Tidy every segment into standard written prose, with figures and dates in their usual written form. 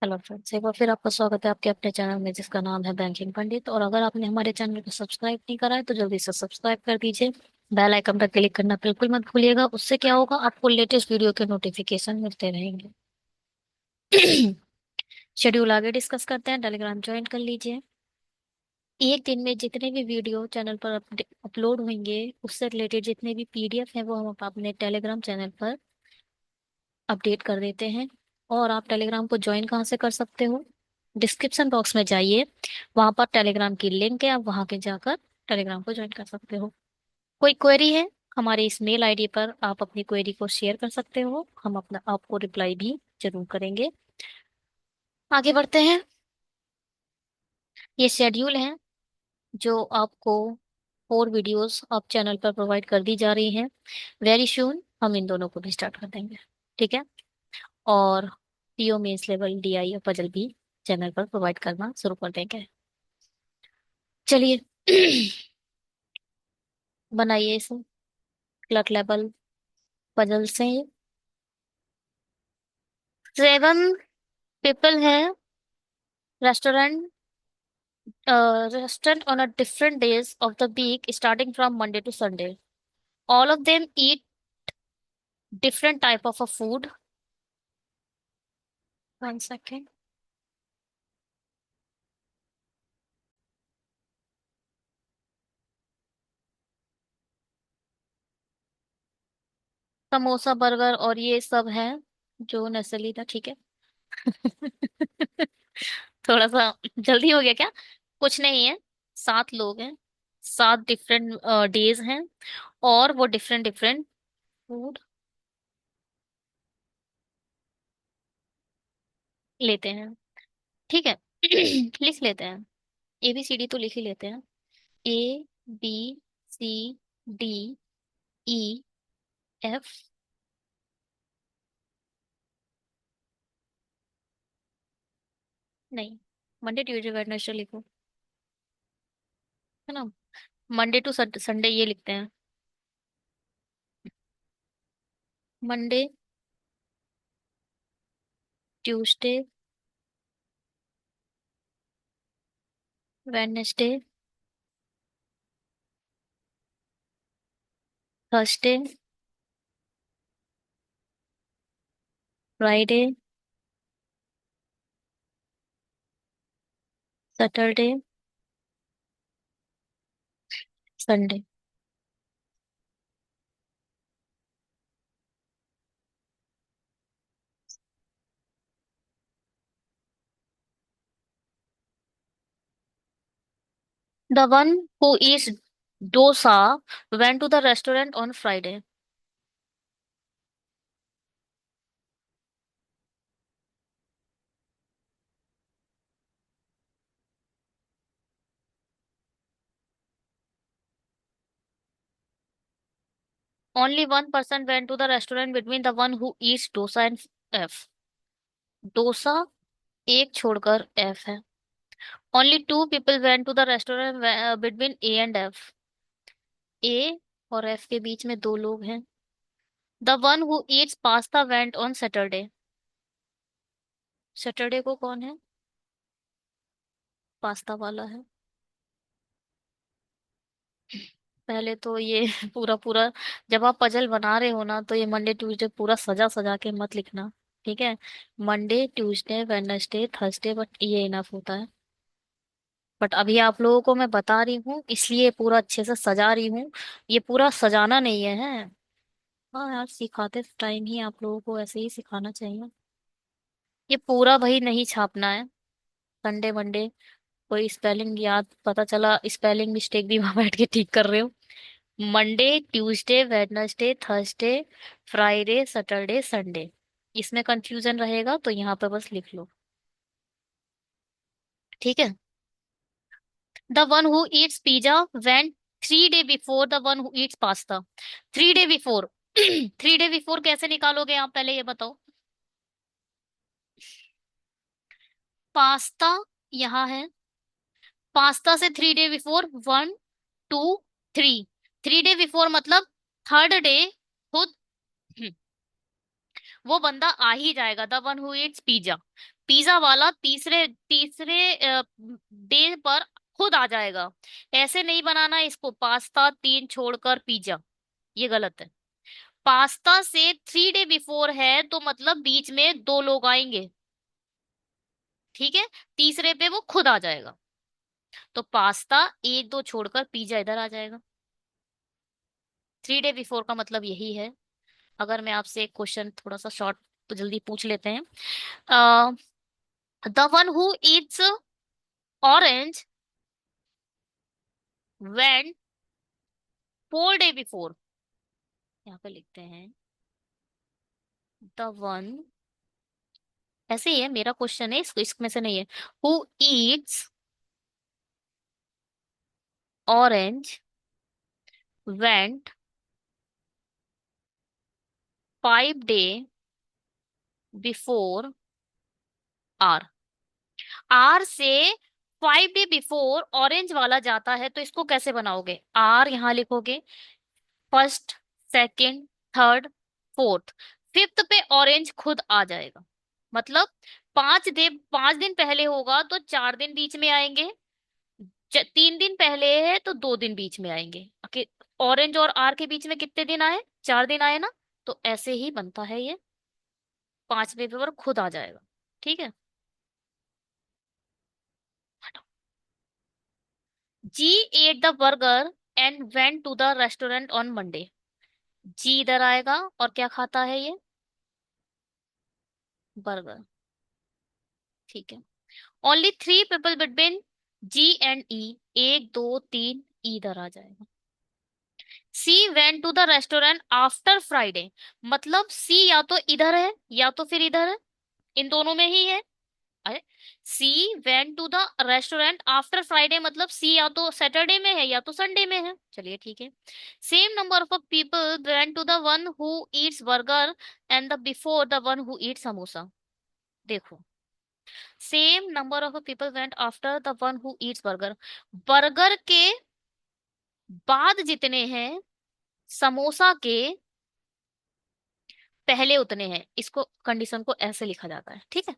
Hello friends, एक बार फिर आपका स्वागत है आपके अपने चैनल में जिसका नाम है बैंकिंग पंडित। और अगर आपने हमारे चैनल को सब्सक्राइब नहीं करा है तो जल्दी से सब्सक्राइब कर दीजिए। बेल आइकन पर क्लिक करना बिल्कुल मत भूलिएगा। उससे क्या होगा, आपको लेटेस्ट वीडियो के नोटिफिकेशन मिलते रहेंगे। शेड्यूल आगे डिस्कस करते हैं। टेलीग्राम ज्वाइन कर लीजिए। एक दिन में जितने भी वीडियो चैनल पर अपलोड होंगे, उससे रिलेटेड जितने भी पीडीएफ हैं वो हम अपने टेलीग्राम चैनल पर अपडेट कर देते हैं। और आप टेलीग्राम को ज्वाइन कहाँ से कर सकते हो, डिस्क्रिप्शन बॉक्स में जाइए, वहां पर टेलीग्राम की लिंक है, आप वहां के जाकर टेलीग्राम को ज्वाइन कर सकते हो। कोई क्वेरी है, हमारे इस मेल आईडी पर आप अपनी क्वेरी को शेयर कर सकते हो, हम अपना आपको रिप्लाई भी जरूर करेंगे। आगे बढ़ते हैं। ये शेड्यूल है जो आपको 4 वीडियोस आप चैनल पर प्रोवाइड कर दी जा रही हैं। वेरी सून हम इन दोनों को भी स्टार्ट कर देंगे। ठीक है। और पीओ मेंस लेवल डीआई और पजल भी चैनल पर प्रोवाइड करना शुरू कर देंगे। चलिए। बनाइए इसे। क्लर्क लेवल पजल से 7 पीपल हैं। Restaurant restaurant on a different days of the week starting from Monday to Sunday. All of them eat different type of a food. 1 second. Samosa burger और ये सब है जो नस्ली था। ठीक है। थोड़ा सा जल्दी हो गया क्या? कुछ नहीं है। 7 लोग हैं, 7 डिफरेंट डेज हैं, और वो डिफरेंट डिफरेंट फूड लेते हैं। ठीक है। लिख लेते हैं। ABCD तो लिख ही लेते हैं। ABCDEF। नहीं, मंडे ट्यूसडे वेडनेसडे लिखो, है ना। मंडे टू संडे ये लिखते हैं। Monday, Tuesday, Wednesday, Thursday, Friday, Saturday, Sunday. The one who eats dosa went to the restaurant on Friday. Only one person went to the restaurant between the one who eats dosa and F. Dosa एक छोड़कर F है। Only 2 people went to the restaurant between A and F. A और F के बीच में 2 लोग हैं। The one who eats pasta went on Saturday. Saturday को कौन है? पास्ता वाला है। पहले तो ये पूरा पूरा, जब आप पजल बना रहे हो ना, तो ये मंडे ट्यूसडे पूरा सजा सजा के मत लिखना। ठीक है। Monday Tuesday Wednesday Thursday, but ये इनफ होता है। बट अभी आप लोगों को मैं बता रही हूँ इसलिए पूरा अच्छे से सजा रही हूँ। ये पूरा सजाना नहीं है। हाँ यार, सिखाते टाइम ही आप लोगों को ऐसे ही सिखाना चाहिए। ये पूरा भाई नहीं छापना है। संडे मंडे कोई स्पेलिंग याद पता चला स्पेलिंग मिस्टेक भी वहां बैठ के ठीक कर रहे हो। Monday Tuesday Wednesday Thursday Friday Saturday Sunday, इसमें कंफ्यूजन रहेगा तो यहाँ पे बस लिख लो। ठीक है। The one who Yeats pizza went 3 day before the one who Yeats pasta. 3 day before. 3 day before कैसे निकालोगे आप, पहले ये बताओ। पास्ता यहाँ है। पास्ता से 3 डे बिफोर 1 2 3। 3 डे बिफोर मतलब थर्ड डे खुद वो बंदा आ ही जाएगा, the one who Yeats pizza. Pizza वाला तीसरे तीसरे डे पर खुद आ जाएगा। ऐसे नहीं बनाना है इसको, पास्ता तीन छोड़कर पिज्जा, ये गलत है। पास्ता से 3 डे बिफोर है तो मतलब बीच में दो लोग आएंगे, ठीक है, तीसरे पे वो खुद आ जाएगा। तो पास्ता एक दो छोड़कर पिज्जा इधर आ जाएगा। 3 डे बिफोर का मतलब यही है। अगर मैं आपसे एक क्वेश्चन थोड़ा सा शॉर्ट तो जल्दी पूछ लेते हैं। The one who eats orange when 4 day before, यहाँ पे लिखते हैं द वन, ऐसे ही है, मेरा क्वेश्चन है, इसको इसमें से नहीं है। Who eats orange went 5 day before R. R से 5 डे बिफोर ऑरेंज वाला जाता है तो इसको कैसे बनाओगे? आर यहां लिखोगे, first, second, third, fourth, fifth पे ऑरेंज खुद आ जाएगा। मतलब 5 दिन पहले होगा तो 4 दिन बीच में आएंगे, 3 दिन पहले है तो 2 दिन बीच में आएंगे। ऑरेंज और आर के बीच में कितने दिन आए? 4 दिन आए ना। तो ऐसे ही बनता है ये, 5वें पे खुद आ जाएगा। ठीक है। G ate the burger and went to the restaurant on Monday. G इधर आएगा और क्या खाता है ये? बर्गर। ठीक है। Only 3 people between G and E, एक दो तीन, ई इधर आ जाएगा। C went to the restaurant after Friday, मतलब सी या तो इधर है या तो फिर इधर है, इन दोनों में ही है। अरे, C went to the restaurant after Friday मतलब सी या तो सैटरडे में है या तो संडे में है। चलिए ठीक है। Same number of people went to the one who eats burger and the before the one who eat samosa. देखो, same number of people went after the one who eats burger, burger के बाद जितने हैं समोसा के पहले उतने हैं, इसको कंडीशन को ऐसे लिखा जाता है। ठीक है।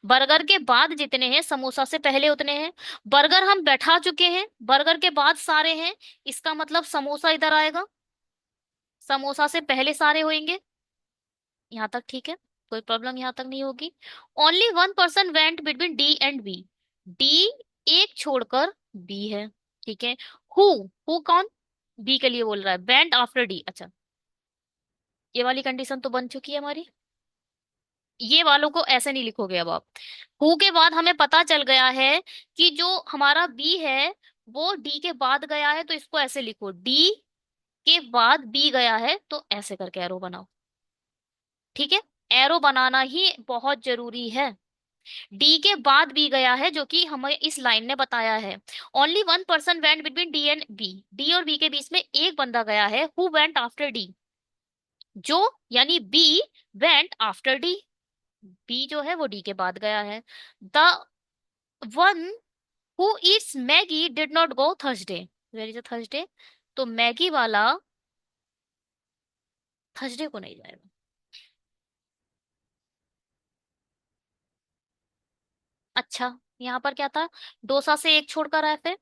बर्गर के बाद जितने हैं समोसा से पहले उतने हैं। बर्गर हम बैठा चुके हैं, बर्गर के बाद सारे हैं, इसका मतलब समोसा इधर आएगा, समोसा से पहले सारे होंगे। यहां तक ठीक है, कोई प्रॉब्लम यहां तक नहीं होगी। Only one person went between D and B, D एक छोड़कर बी है। ठीक है। हु, हु कौन? बी के लिए बोल रहा है, वेंट आफ्टर डी। अच्छा, ये वाली कंडीशन तो बन चुकी है हमारी। ये वालों को ऐसे नहीं लिखोगे अब आप। हु के बाद हमें पता चल गया है कि जो हमारा बी है वो डी के बाद गया है, तो इसको ऐसे लिखो, डी के बाद बी गया है तो ऐसे करके एरो बनाओ। ठीक है। एरो बनाना ही बहुत जरूरी है। डी के बाद बी गया है जो कि हमें इस लाइन ने बताया है। Only one person went between D and B, D और बी के बीच में एक बंदा गया है, हु वेंट आफ्टर डी, जो यानी B went after D, B जो है वो डी के बाद गया है। The one who eats Maggi did not go Thursday, where is a Thursday, तो मैगी वाला थर्सडे को नहीं जाएगा। अच्छा, यहाँ पर क्या था? डोसा से एक छोड़कर है, फिर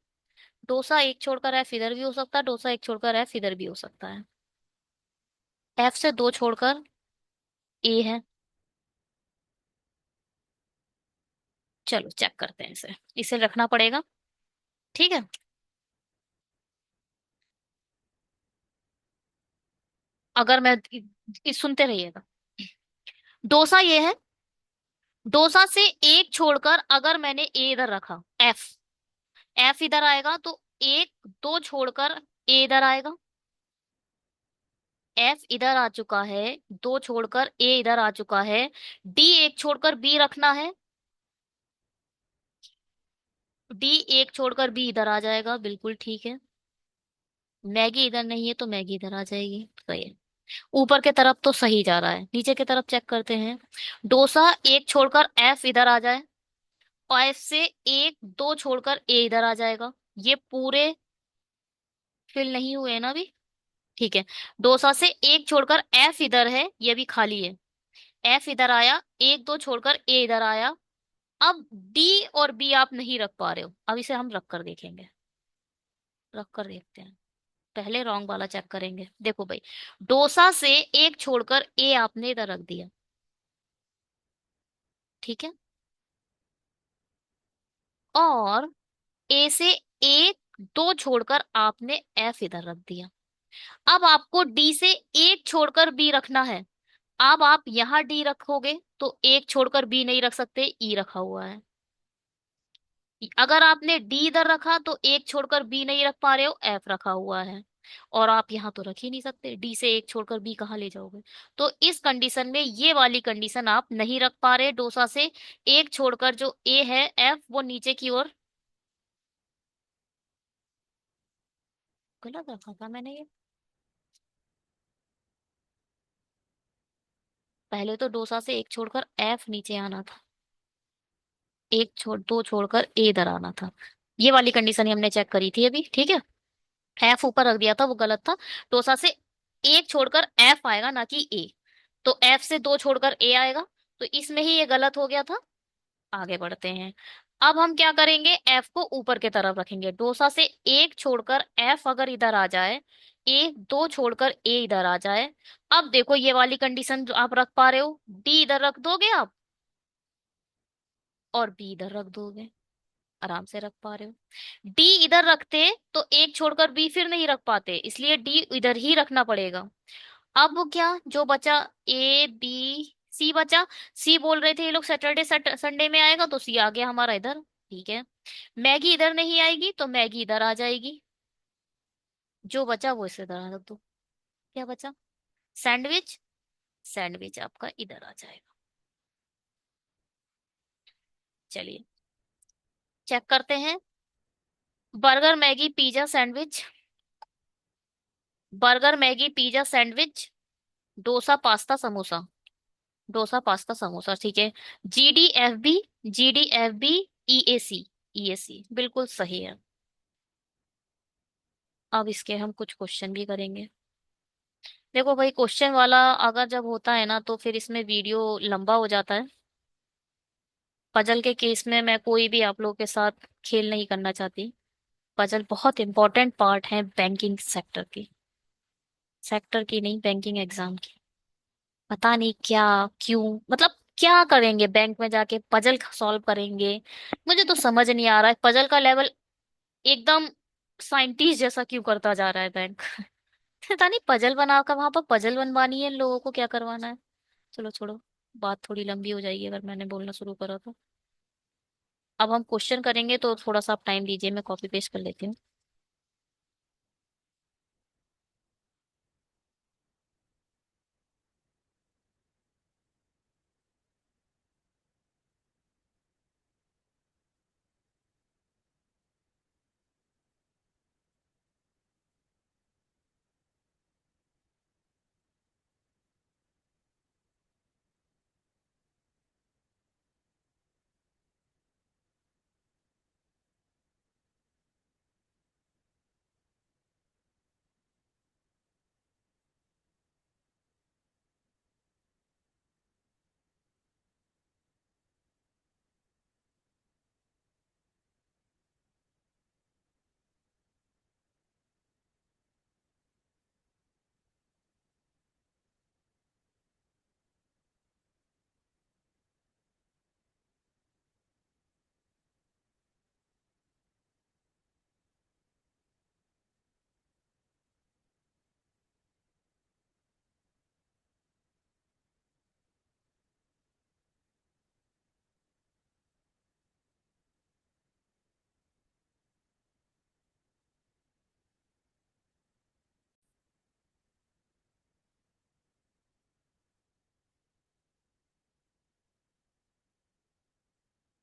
डोसा एक छोड़कर है इधर भी हो सकता है, डोसा एक छोड़कर है इधर भी हो सकता है। एफ से दो छोड़कर ए है। चलो चेक करते हैं इसे, इसे रखना पड़ेगा। ठीक है। अगर मैं सुनते रहिएगा, डोसा ये है, डोसा से एक छोड़कर अगर मैंने ए इधर रखा, एफ, एफ इधर आएगा तो एक दो छोड़कर ए इधर आएगा, एफ इधर आ चुका है, दो छोड़कर ए इधर आ चुका है, डी एक छोड़कर बी रखना है, डी एक छोड़कर बी इधर आ जाएगा, बिल्कुल ठीक है। मैगी इधर नहीं है तो मैगी इधर आ जाएगी, सही है। ऊपर के तरफ तो सही जा रहा है, नीचे की तरफ चेक करते हैं। डोसा एक छोड़कर एफ इधर आ जाए, और एफ से एक दो छोड़कर ए इधर आ जाएगा, ये पूरे फिल नहीं हुए हैं ना अभी। ठीक है। डोसा से एक छोड़कर एफ इधर है, ये भी खाली है, एफ इधर आया, एक दो छोड़कर ए इधर आया। अब डी और बी आप नहीं रख पा रहे हो, अब इसे हम रख कर देखेंगे। रख कर देखते हैं। पहले रॉन्ग वाला चेक करेंगे। देखो भाई, डोसा से एक छोड़कर ए आपने इधर रख दिया, ठीक है। और ए से एक दो छोड़कर आपने एफ इधर रख दिया। अब आपको डी से एक छोड़कर बी रखना है। अब आप यहां डी रखोगे तो एक छोड़कर बी नहीं रख सकते, ई रखा हुआ है। अगर आपने डी इधर रखा तो एक छोड़कर बी नहीं रख पा रहे हो, एफ रखा हुआ है। और आप यहां तो रख ही नहीं सकते, डी से एक छोड़कर बी कहाँ ले जाओगे। तो इस कंडीशन में ये वाली कंडीशन आप नहीं रख पा रहे डोसा से। एक छोड़कर जो ए है एफ, वो नीचे की ओर। गलत रखा था मैंने ये। पहले तो डोसा से एक छोड़कर एफ नीचे आना था, एक छोड़ दो छोड़कर ए इधर आना था। ये वाली कंडीशन ही हमने चेक करी थी अभी, ठीक है। एफ ऊपर रख दिया था, वो गलत था। डोसा से एक छोड़कर एफ आएगा, ना कि ए। तो एफ से दो छोड़कर ए आएगा, तो इसमें ही ये गलत हो गया था। आगे बढ़ते हैं। अब हम क्या करेंगे, एफ को ऊपर की तरफ रखेंगे। डोसा से एक छोड़कर एफ अगर इधर आ जाए, ए दो छोड़कर ए इधर आ जाए। अब देखो ये वाली कंडीशन जो आप रख पा रहे हो, डी इधर रख दोगे आप, और बी इधर रख दोगे, आराम से रख पा रहे हो। डी इधर रखते तो एक छोड़कर बी फिर नहीं रख पाते, इसलिए डी इधर ही रखना पड़ेगा। अब वो क्या जो बचा, ए बी सी बचा। सी बोल रहे थे ये लोग सैटरडे संडे में आएगा, तो सी आ गया हमारा इधर, ठीक है। मैगी इधर नहीं आएगी तो मैगी इधर आ जाएगी। जो बचा वो इसे इधर रख दो। क्या बचा, सैंडविच। सैंडविच आपका इधर आ जाएगा। चलिए चेक करते हैं। Burger Maggi pizza sandwich, burger Maggi pizza sandwich, dosa pasta samosa. Dosa pasta samosa, ठीक है। GDFB, GDFB, EAC, EAC बिल्कुल सही है। अब इसके हम कुछ क्वेश्चन भी करेंगे। देखो भाई, क्वेश्चन वाला अगर जब होता है ना तो फिर इसमें वीडियो लंबा हो जाता है। पजल के केस में मैं कोई भी आप लोगों के साथ खेल नहीं करना चाहती। पजल बहुत इंपॉर्टेंट पार्ट है बैंकिंग सेक्टर की, सेक्टर की नहीं, बैंकिंग एग्जाम की। पता नहीं क्या, क्यों, मतलब क्या करेंगे बैंक में जाके, पजल सॉल्व करेंगे। मुझे तो समझ नहीं आ रहा है पजल का लेवल एकदम साइंटिस्ट जैसा क्यों करता जा रहा है बैंक। पता नहीं पजल बना कर वहां पर पजल बनवानी है इन लोगों को, क्या करवाना है। चलो छोड़ो, बात थोड़ी लंबी हो जाएगी अगर मैंने बोलना शुरू करा तो। अब हम क्वेश्चन करेंगे तो थोड़ा सा आप टाइम दीजिए, मैं कॉपी पेस्ट कर लेती हूँ।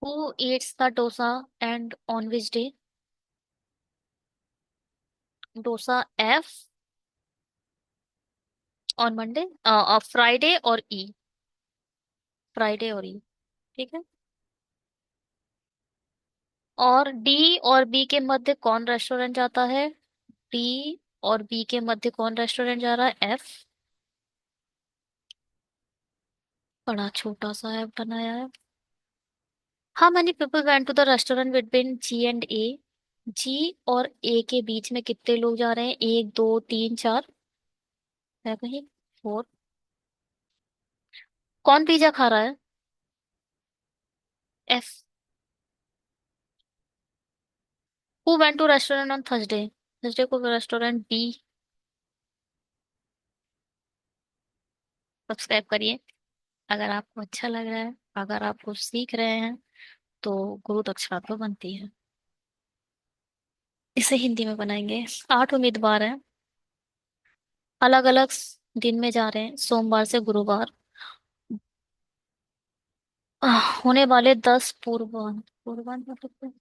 'Who eats the dosa and on which day'? Dosa F on Monday, Friday और ई, फ्राइडे और ई, ठीक है। और डी और बी के मध्य कौन रेस्टोरेंट जाता है, डी और बी के मध्य कौन रेस्टोरेंट जा रहा है, एफ। बड़ा छोटा सा है बनाया है। How many people went to the restaurant between G and A? G और ए के बीच में कितने लोग जा रहे हैं? एक, दो, तीन, चार, है कहीं? फोर। कौन पिज्जा खा रहा है? F. Who went to restaurant on Thursday? Thursday को रेस्टोरेंट बी। सब्सक्राइब करिए अगर आपको अच्छा लग रहा है, अगर आप कुछ सीख रहे हैं तो गुरु दक्षिणा तो बनती है। इसे हिंदी में बनाएंगे। 8 उम्मीदवार हैं, अलग अलग दिन में जा रहे हैं, सोमवार से गुरुवार। होने वाले 10 पूर्वांत, पूर्वांत मतलब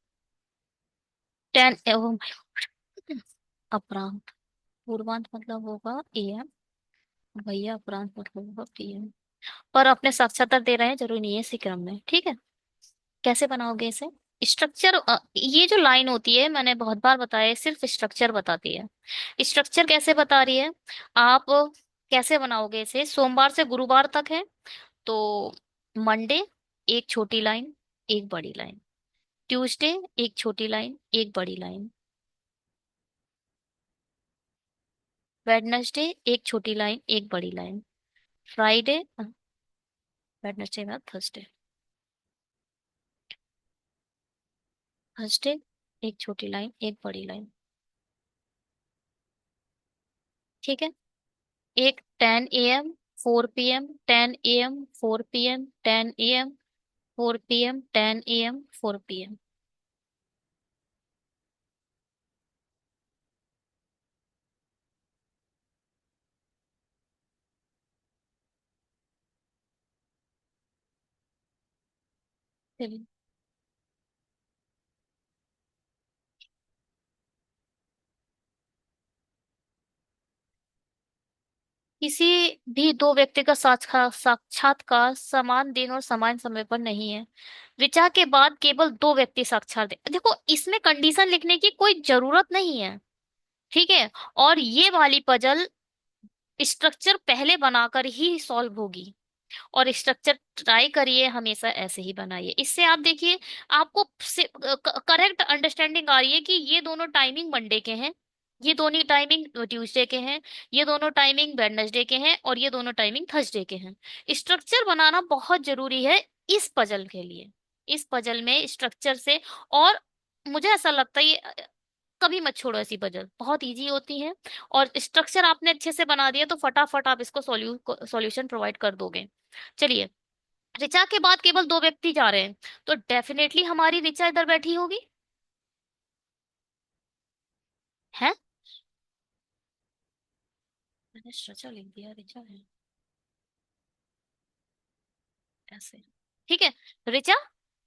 10 अपरांत। पूर्वांत मतलब होगा एएम, भैया अपरांत मतलब होगा पीएम। पर अपने साक्षात्कार दे रहे हैं, जरूरी नहीं है इसी क्रम में, ठीक है। कैसे बनाओगे इसे? स्ट्रक्चर, ये जो लाइन होती है मैंने बहुत बार बताया है, सिर्फ स्ट्रक्चर बताती है। स्ट्रक्चर कैसे बता रही है? आप कैसे बनाओगे इसे? सोमवार से गुरुवार तक है तो मंडे एक छोटी लाइन, एक बड़ी लाइन। ट्यूसडे एक छोटी लाइन, एक बड़ी लाइन। वेडनेसडे एक छोटी लाइन, एक बड़ी लाइन। फ्राइडे, वेडनेसडे बाद थर्सडे। थर्सडे एक छोटी लाइन, एक बड़ी लाइन। ठीक है। एक 10 AM, 4 PM, 10 AM, 4 PM, 10 AM, 4 PM, 10 AM, 4 PM। चलिए। किसी भी दो व्यक्ति का साक्षात्कार समान दिन और समान समय पर नहीं है। ऋचा के बाद केवल दो व्यक्ति साक्षात देखो, इसमें कंडीशन लिखने की कोई जरूरत नहीं है, ठीक है। और ये वाली पजल स्ट्रक्चर पहले बनाकर ही सॉल्व होगी। और स्ट्रक्चर ट्राई करिए, हमेशा ऐसे ही बनाइए, इससे आप देखिए आपको करेक्ट अंडरस्टैंडिंग आ रही है कि ये दोनों टाइमिंग मंडे के हैं, ये दोनों टाइमिंग ट्यूसडे के हैं, ये दोनों टाइमिंग वेडनेसडे के हैं, और ये दोनों टाइमिंग थर्सडे के हैं। स्ट्रक्चर बनाना बहुत जरूरी है इस पजल के लिए। इस पजल में स्ट्रक्चर से, और मुझे ऐसा लगता है ये कभी मत छोड़ो, ऐसी पजल बहुत इजी होती है। और स्ट्रक्चर आपने अच्छे से बना दिया तो फटाफट आप इसको सॉल्यूशन प्रोवाइड कर दोगे। चलिए। ऋचा के बाद केवल दो व्यक्ति जा रहे हैं तो डेफिनेटली हमारी ऋचा इधर बैठी होगी, है। मैंने ऋचा लिख दिया, ऋचा है ऐसे। ठीक है। ऋचा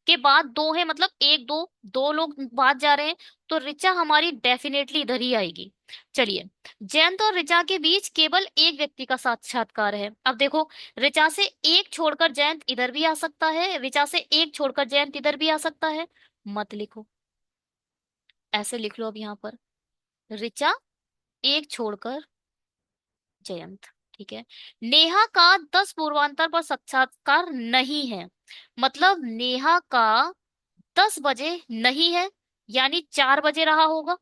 के बाद दो है, मतलब एक दो, दो लोग बाद जा रहे हैं तो ऋचा हमारी डेफिनेटली इधर ही आएगी। चलिए। जयंत और ऋचा के बीच केवल एक व्यक्ति का साक्षात्कार है। अब देखो, ऋचा से एक छोड़कर जयंत इधर भी आ सकता है, ऋचा से एक छोड़कर जयंत इधर भी आ सकता है। मत लिखो, ऐसे लिख लो अब यहाँ पर। ऋचा एक छोड़कर जयंत। ठीक है। नेहा का 10 पूर्वांतर पर साक्षात्कार नहीं है, मतलब नेहा का 10 बजे नहीं है, यानी 4 बजे रहा होगा।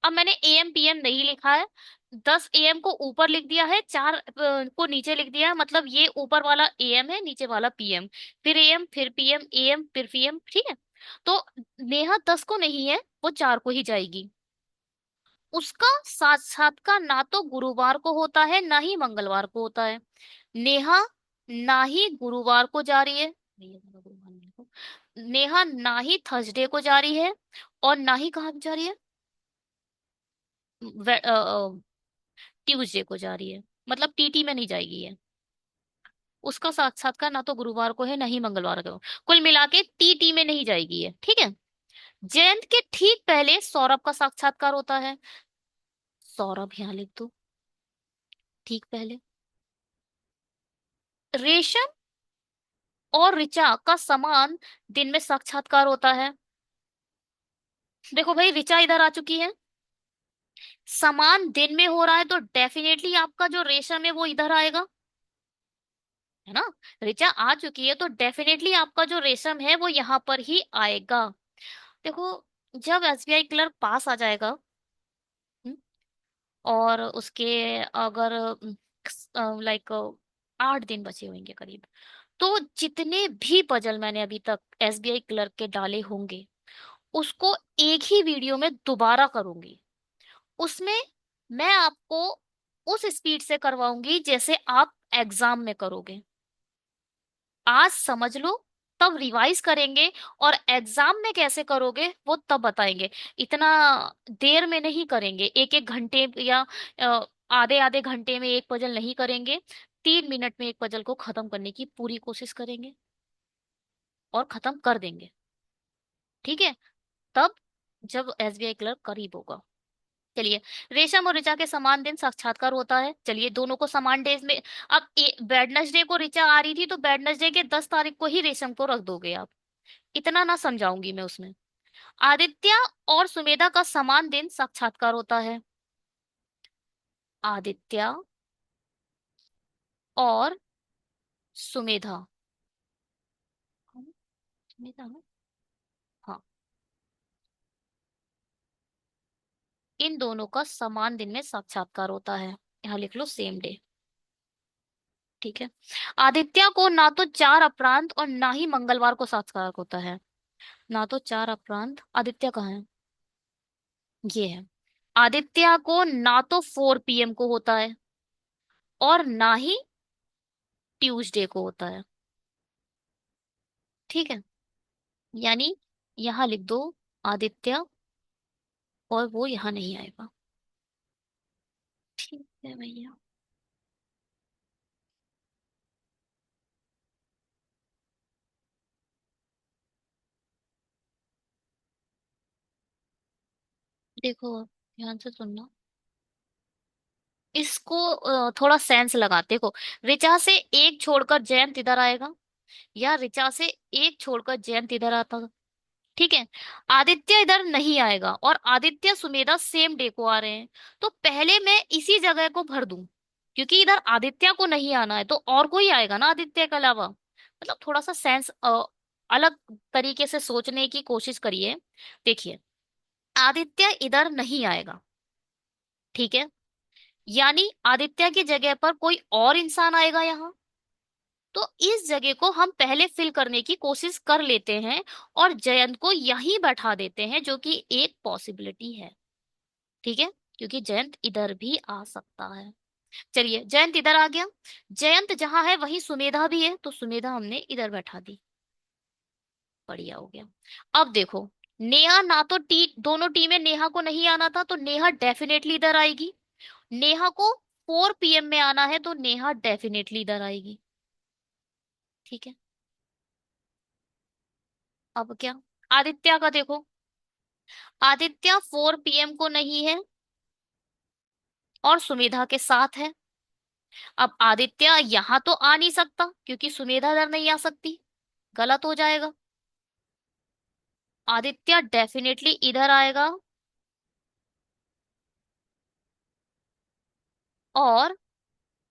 अब मैंने एएम पीएम नहीं लिखा है, 10 AM को ऊपर लिख दिया है, चार को नीचे लिख दिया है, मतलब ये ऊपर वाला एएम है, नीचे वाला पीएम, फिर एएम, फिर पीएम, एएम, फिर पीएम, ठीक है। तो नेहा 10 को नहीं है, वो 4 को ही जाएगी। उसका साक्षात्कार ना तो गुरुवार को होता है ना ही मंगलवार को होता है। नेहा ना ही गुरुवार को जा रही है, भैया जरा गुरुवार नहीं लिखो। नेहा ना ही थर्सडे को जा रही है, और ना ही कहाँ जा रही है, ट्यूसडे को जा रही है, मतलब टीटी में नहीं जाएगी ये। उसका साक्षात्कार ना तो गुरुवार को है ना ही मंगलवार को, कुल मिला के टीटी में नहीं जाएगी ये, ठीक है। जयंत के ठीक पहले सौरभ का साक्षात्कार होता है। सौरभ यहाँ लिख दो, ठीक पहले। रेशम और ऋचा का समान दिन में साक्षात्कार होता है। देखो भाई, ऋचा इधर आ चुकी है, समान दिन में हो रहा है तो डेफिनेटली आपका जो रेशम है वो इधर आएगा। है ना। ऋचा आ चुकी है तो डेफिनेटली आपका जो रेशम है वो यहाँ पर ही आएगा। देखो, जब एसबीआई क्लर्क पास आ जाएगा, हम्म, और उसके अगर लाइक 8 दिन बचे होंगे करीब, तो जितने भी पजल मैंने अभी तक एसबीआई क्लर्क के डाले होंगे उसको एक ही वीडियो में दोबारा करूंगी। उसमें मैं आपको उस स्पीड से करवाऊंगी जैसे आप एग्जाम में करोगे। आज समझ लो, तब रिवाइज करेंगे, और एग्जाम में कैसे करोगे वो तब बताएंगे। इतना देर में नहीं करेंगे, एक एक घंटे या आधे आधे घंटे में एक पजल नहीं करेंगे। 3 मिनट में एक पजल को खत्म करने की पूरी कोशिश करेंगे और खत्म कर देंगे। ठीक है, तब जब एसबीआई क्लर्क करीब होगा। चलिए, रेशम और ऋचा के समान दिन साक्षात्कार होता है। चलिए, दोनों को समान डेज में। अब वेडनेसडे को ऋचा आ रही थी तो वेडनेसडे के 10 तारीख को ही रेशम को रख दोगे आप। इतना ना समझाऊंगी मैं उसमें। आदित्य और सुमेधा का समान दिन साक्षात्कार होता है। आदित्य और सुमेधा। सुमेधा ना? हाँ, इन दोनों का समान दिन में साक्षात्कार होता है। यहाँ लिख लो सेम डे। ठीक है। आदित्य को ना तो 4 अपरांत और ना ही मंगलवार को साक्षात्कार होता है। ना तो 4 अपरांत, आदित्य कहाँ है? ये है। आदित्य को ना तो 4 PM को होता है और ना ही ट्यूसडे को होता है। ठीक है, यानी यहाँ लिख दो आदित्य, और वो यहाँ नहीं आएगा। ठीक है भैया। देखो, ध्यान से सुनना। इसको थोड़ा सेंस लगाते को। ऋचा से एक छोड़कर जयंत इधर आएगा, या ऋचा से एक छोड़कर जयंत इधर आता। ठीक है। आदित्य इधर नहीं आएगा और आदित्य सुमेधा सेम डे को आ रहे हैं। तो पहले मैं इसी जगह को भर दूं, क्योंकि इधर आदित्य को नहीं आना है तो और कोई आएगा ना आदित्य के अलावा। मतलब थोड़ा सा सेंस अलग तरीके से सोचने की कोशिश करिए। देखिए, आदित्य इधर नहीं आएगा। ठीक है, यानी आदित्य की जगह पर कोई और इंसान आएगा यहाँ। तो इस जगह को हम पहले फिल करने की कोशिश कर लेते हैं और जयंत को यहीं बैठा देते हैं, जो कि एक पॉसिबिलिटी है। ठीक है, क्योंकि जयंत इधर भी आ सकता है। चलिए, जयंत इधर आ गया। जयंत जहां है वहीं सुमेधा भी है, तो सुमेधा हमने इधर बैठा दी। बढ़िया हो गया। अब देखो, नेहा ना तो दोनों टीमें, नेहा को नहीं आना था तो नेहा डेफिनेटली इधर आएगी। नेहा को 4 PM में आना है तो नेहा डेफिनेटली इधर आएगी। ठीक है। अब क्या, आदित्य का देखो। आदित्य 4 PM को नहीं है और सुमेधा के साथ है। अब आदित्य यहां तो आ नहीं सकता क्योंकि सुमेधा इधर नहीं आ सकती, गलत हो जाएगा। आदित्य डेफिनेटली इधर आएगा, और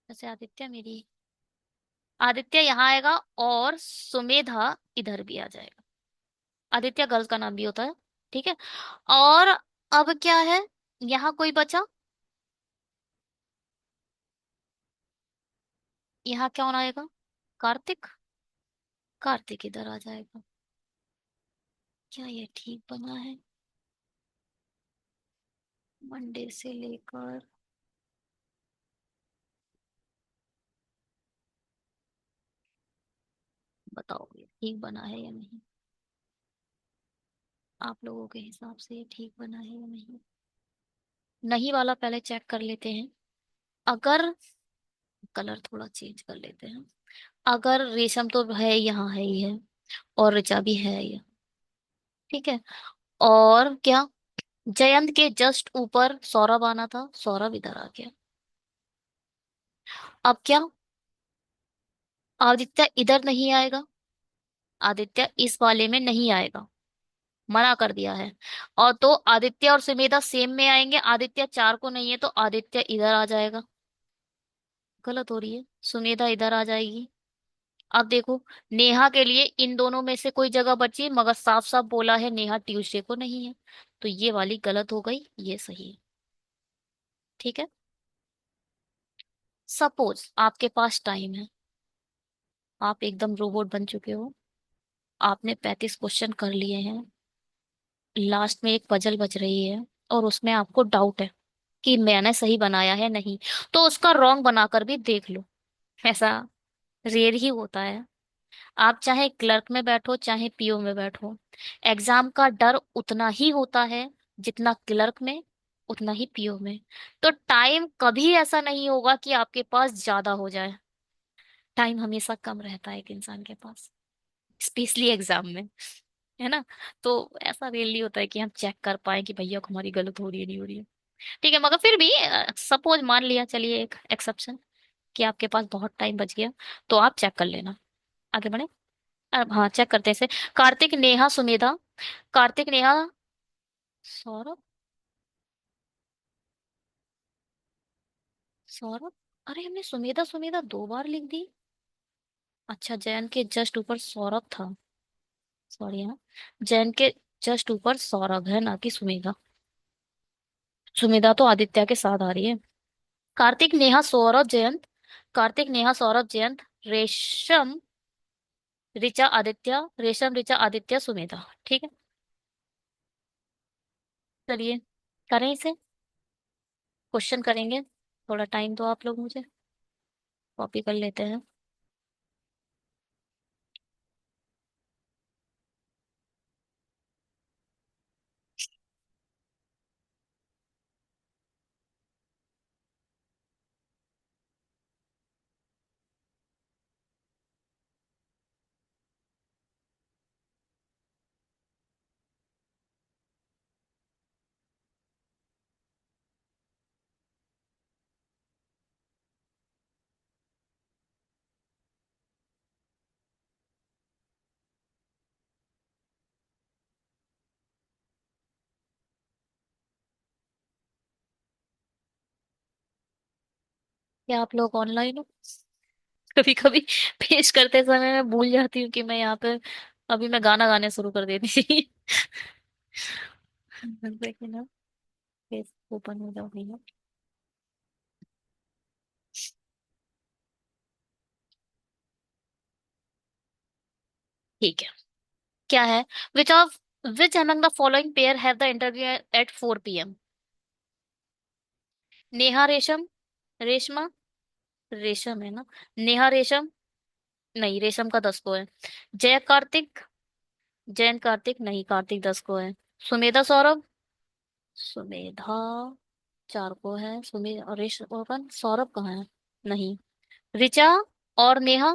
जैसे आदित्य मेरी, आदित्य यहाँ आएगा और सुमेधा इधर भी आ जाएगा। आदित्य गर्ल्स का नाम भी होता है। ठीक है। और अब क्या है, यहाँ कोई बचा? यहाँ कौन आएगा? कार्तिक। कार्तिक इधर आ जाएगा। क्या ये ठीक बना है? मंडे से लेकर, बताओ ये ठीक बना है या नहीं? आप लोगों के हिसाब से ये ठीक बना है या नहीं? नहीं वाला पहले चेक कर लेते हैं। अगर, कलर थोड़ा चेंज कर लेते हैं। अगर रेशम तो है, यहाँ है ही है, और ऋचा भी है ये। ठीक है। और क्या, जयंत के जस्ट ऊपर सौरभ आना था, सौरभ इधर आ गया। अब क्या, आदित्य इधर नहीं आएगा। आदित्य इस वाले में नहीं आएगा, मना कर दिया है। और तो आदित्य और सुमेधा सेम में आएंगे। आदित्य 4 को नहीं है तो आदित्य इधर आ जाएगा। गलत हो रही है, सुमेधा इधर आ जाएगी। अब देखो, नेहा के लिए इन दोनों में से कोई जगह बची, मगर साफ साफ बोला है नेहा ट्यूसडे को नहीं है। तो ये वाली गलत हो गई, ये सही है। ठीक है। सपोज आपके पास टाइम है, आप एकदम रोबोट बन चुके हो, आपने 35 क्वेश्चन कर लिए हैं, लास्ट में एक पजल बच रही है, और उसमें आपको डाउट है कि मैंने सही बनाया है नहीं, तो उसका रॉन्ग बनाकर भी देख लो। ऐसा रेयर ही होता है। आप चाहे क्लर्क में बैठो चाहे पीओ में बैठो, एग्जाम का डर उतना ही होता है जितना क्लर्क में, उतना ही पीओ में। तो टाइम कभी ऐसा नहीं होगा कि आपके पास ज्यादा हो जाए। टाइम हमेशा कम रहता है एक इंसान के पास, स्पेशली एग्जाम में, है ना। तो ऐसा रियली होता है कि हम चेक कर पाए कि भैया हमारी गलत हो रही है नहीं हो रही है। ठीक है, मगर फिर भी सपोज मान लिया, चलिए एक एक्सेप्शन, कि आपके पास बहुत टाइम बच गया, तो आप चेक कर लेना। आगे बढ़े। अब हाँ, चेक करते हैं इसे। कार्तिक नेहा सुमेधा, कार्तिक नेहा सौरभ, सौरभ, अरे हमने सुमेधा सुमेधा 2 बार लिख दी। अच्छा, जयन के जस्ट ऊपर सौरभ था, सॉरी हाँ, जयन के जस्ट ऊपर सौरभ है, ना कि सुमेधा। सुमेधा तो आदित्य के साथ आ रही है। कार्तिक नेहा सौरभ जयंत, कार्तिक नेहा सौरभ जयंत, रेशम ऋचा आदित्य, रेशम ऋचा आदित्य सुमेधा। ठीक है। चलिए करें इसे, क्वेश्चन करेंगे। थोड़ा टाइम दो आप लोग मुझे, कॉपी कर लेते हैं। क्या आप लोग ऑनलाइन हो? कभी कभी पेश करते समय मैं भूल जाती हूँ कि मैं यहाँ पे, अभी मैं गाना गाने शुरू कर देती थी। देखिए ना, पेज ओपन हो जाओ भैया। ठीक है। क्या है? Which of which among the following pair have the interview at 4 p.m? Neha रेशम, रेशमा, रेशम है ना, नेहा रेशम, नहीं रेशम का 10 को है। जय कार्तिक, जयन कार्तिक नहीं, कार्तिक 10 को है। सुमेधा सौरभ, सुमेधा 4 को है। सुमे और कौन, सौरभ कहाँ है? नहीं। ऋचा और नेहा,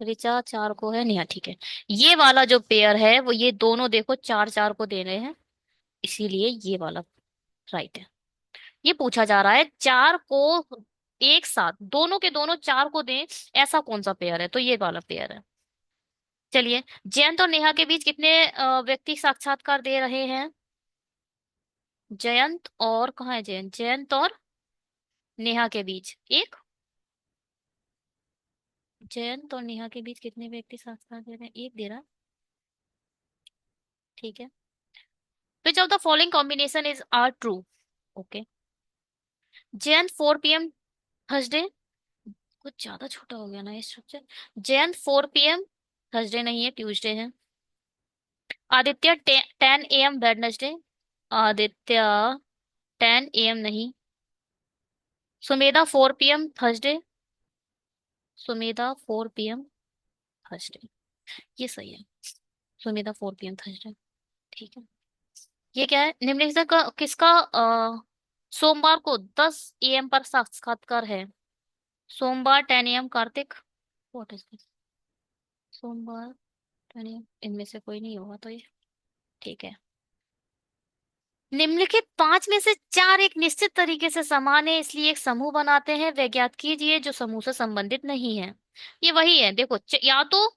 ऋचा 4 को है, नेहा ठीक है। ये वाला जो पेयर है वो, ये दोनों देखो 4 4 को दे रहे हैं, इसीलिए ये वाला राइट है। ये पूछा जा रहा है 4 को एक साथ, दोनों के दोनों 4 को दें, ऐसा कौन सा पेयर है, तो ये वाला पेयर है। चलिए, जयंत और नेहा के बीच कितने व्यक्ति साक्षात्कार दे रहे हैं? जयंत और, कहाँ है जयंत, जयंत और नेहा के बीच एक, जयंत और नेहा के बीच कितने व्यक्ति साक्षात्कार दे रहे हैं? एक दे रहा है। ठीक है। Which of the following combination is are true? Okay. Jayant 4 p.m Thursday, कुछ ज्यादा छोटा हो गया ना ये स्ट्रक्चर। जयंत 4 p.m थर्सडे नहीं है, ट्यूसडे है। Aditya 10 a.m Wednesday, Aditya 10 a.m नहीं। Sumedha 4 p.m Thursday, Sumedha 4 p.m Thursday, ये सही है। Sumedha 4 p.m Thursday. ठीक है। ये क्या है? निम्नलिखित का किसका सोमवार को 10 a.m पर साक्षात्कार है? सोमवार 10 a.m Kartik, what is this, सोमवार 10 a.m, इनमें से कोई नहीं होगा तो ये, ठीक है। निम्नलिखित 5 में से 4 एक निश्चित तरीके से समान है, इसलिए एक समूह बनाते हैं, वे ज्ञात कीजिए जो समूह से संबंधित नहीं है। ये वही है, देखो या तो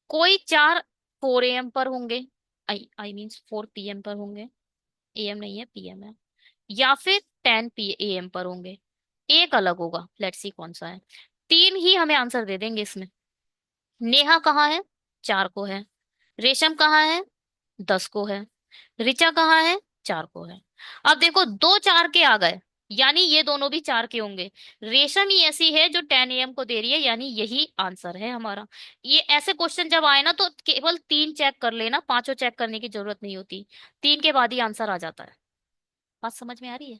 कोई 4 4 a.m पर होंगे, आई आई मीन्स 4 p.m पर होंगे, एएम नहीं है पीएम है, या फिर 10 p.m पर होंगे। एक अलग होगा, लेट्स सी कौन सा है। तीन ही हमें आंसर दे देंगे इसमें। नेहा कहाँ है? 4 को है। रेशम कहाँ है? 10 को है। ऋचा कहाँ है? 4 को है। अब देखो, दो 4 के आ गए, यानी ये दोनों भी 4 के होंगे। रेशम ही ऐसी है जो 10 AM को दे रही है, यानी यही आंसर है हमारा। ये ऐसे क्वेश्चन जब आए ना तो केवल 3 चेक कर लेना, पांचों चेक करने की जरूरत नहीं होती। 3 के बाद ही आंसर आ जाता है। बात समझ में आ रही है?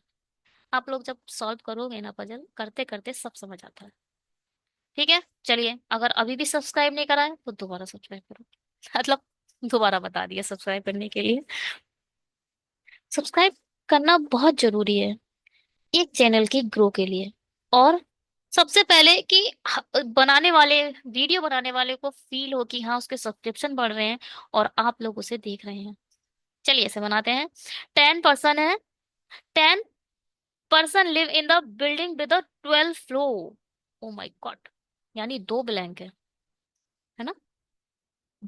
आप लोग जब सॉल्व करोगे ना पजल, करते करते सब समझ आता है। ठीक है, चलिए, अगर अभी भी सब्सक्राइब नहीं करा है तो दोबारा सब्सक्राइब करो। मतलब दोबारा बता दिया सब्सक्राइब करने के लिए। सब्सक्राइब करना बहुत जरूरी है एक चैनल की ग्रो के लिए। और सबसे पहले कि बनाने वाले, वीडियो बनाने वाले को फील हो कि हाँ उसके सब्सक्रिप्शन बढ़ रहे हैं और आप लोग उसे देख रहे हैं। चलिए ऐसे बनाते हैं। 10 पर्सन है। 10 person live in the building with 12 floor. Oh my god, यानी दो ब्लैंक है ना।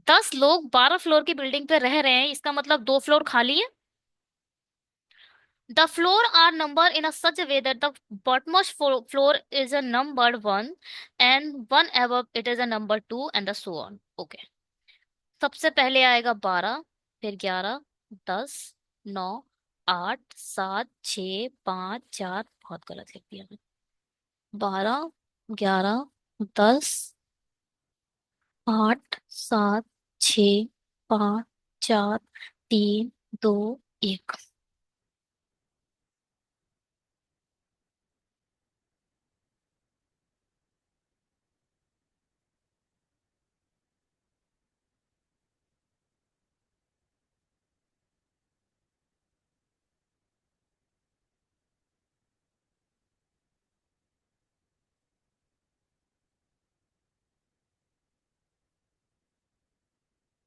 10 लोग 12 फ्लोर की बिल्डिंग पे रह रहे हैं, इसका मतलब 2 फ्लोर खाली है। The floor are numbered in a such a way that the bottommost floor is a numbered one, and one above it is a number two, and the so on. Okay. सबसे पहले आएगा 12, फिर 11, 10, 9, 8, 7, 6, 5, 4, बहुत गलत लिख दिया मैंने। 12, 11, 10, 8, 7, 6, 5, 4, 3, 2, 1।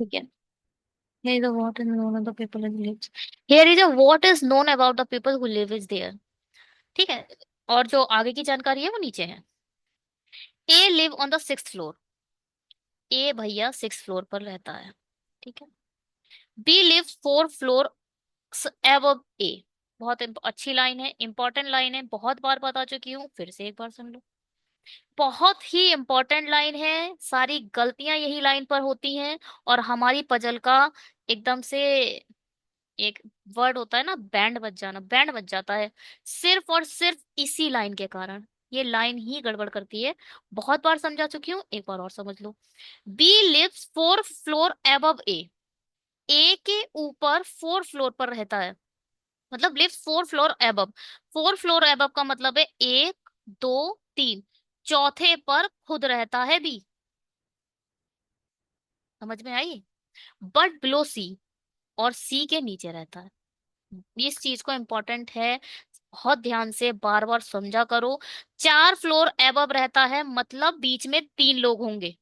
ठीक है। Here is a what is known of the people who lives. Here is a what is known about the people who live is there. ठीक है। और जो आगे की जानकारी है वो नीचे है। A live on the 6th floor. A भैया 6th फ्लोर पर रहता है। ठीक है। B live 4 floor above A. बहुत अच्छी लाइन है, इंपॉर्टेंट लाइन है, बहुत बार बता चुकी हूँ, फिर से एक बार सुन लो। बहुत ही इंपॉर्टेंट लाइन है, सारी गलतियां यही लाइन पर होती हैं। और हमारी पजल का एकदम से एक वर्ड होता है ना, बैंड बज जाना, बैंड बज जाता है सिर्फ और सिर्फ इसी लाइन के कारण। ये लाइन ही गड़बड़ करती है। बहुत बार समझा चुकी हूँ, एक बार और समझ लो। B lives 4 floor above A. A के ऊपर 4 फ्लोर पर रहता है, मतलब lives 4 floor above. 4 floor above का मतलब है 1, 2, 3, चौथे पर खुद रहता है बी। समझ में आई? बट बिलो सी, और सी के नीचे रहता है। इस चीज को इम्पोर्टेंट है, बहुत ध्यान से बार बार समझा करो। 4 फ्लोर एबव रहता है मतलब बीच में 3 लोग होंगे।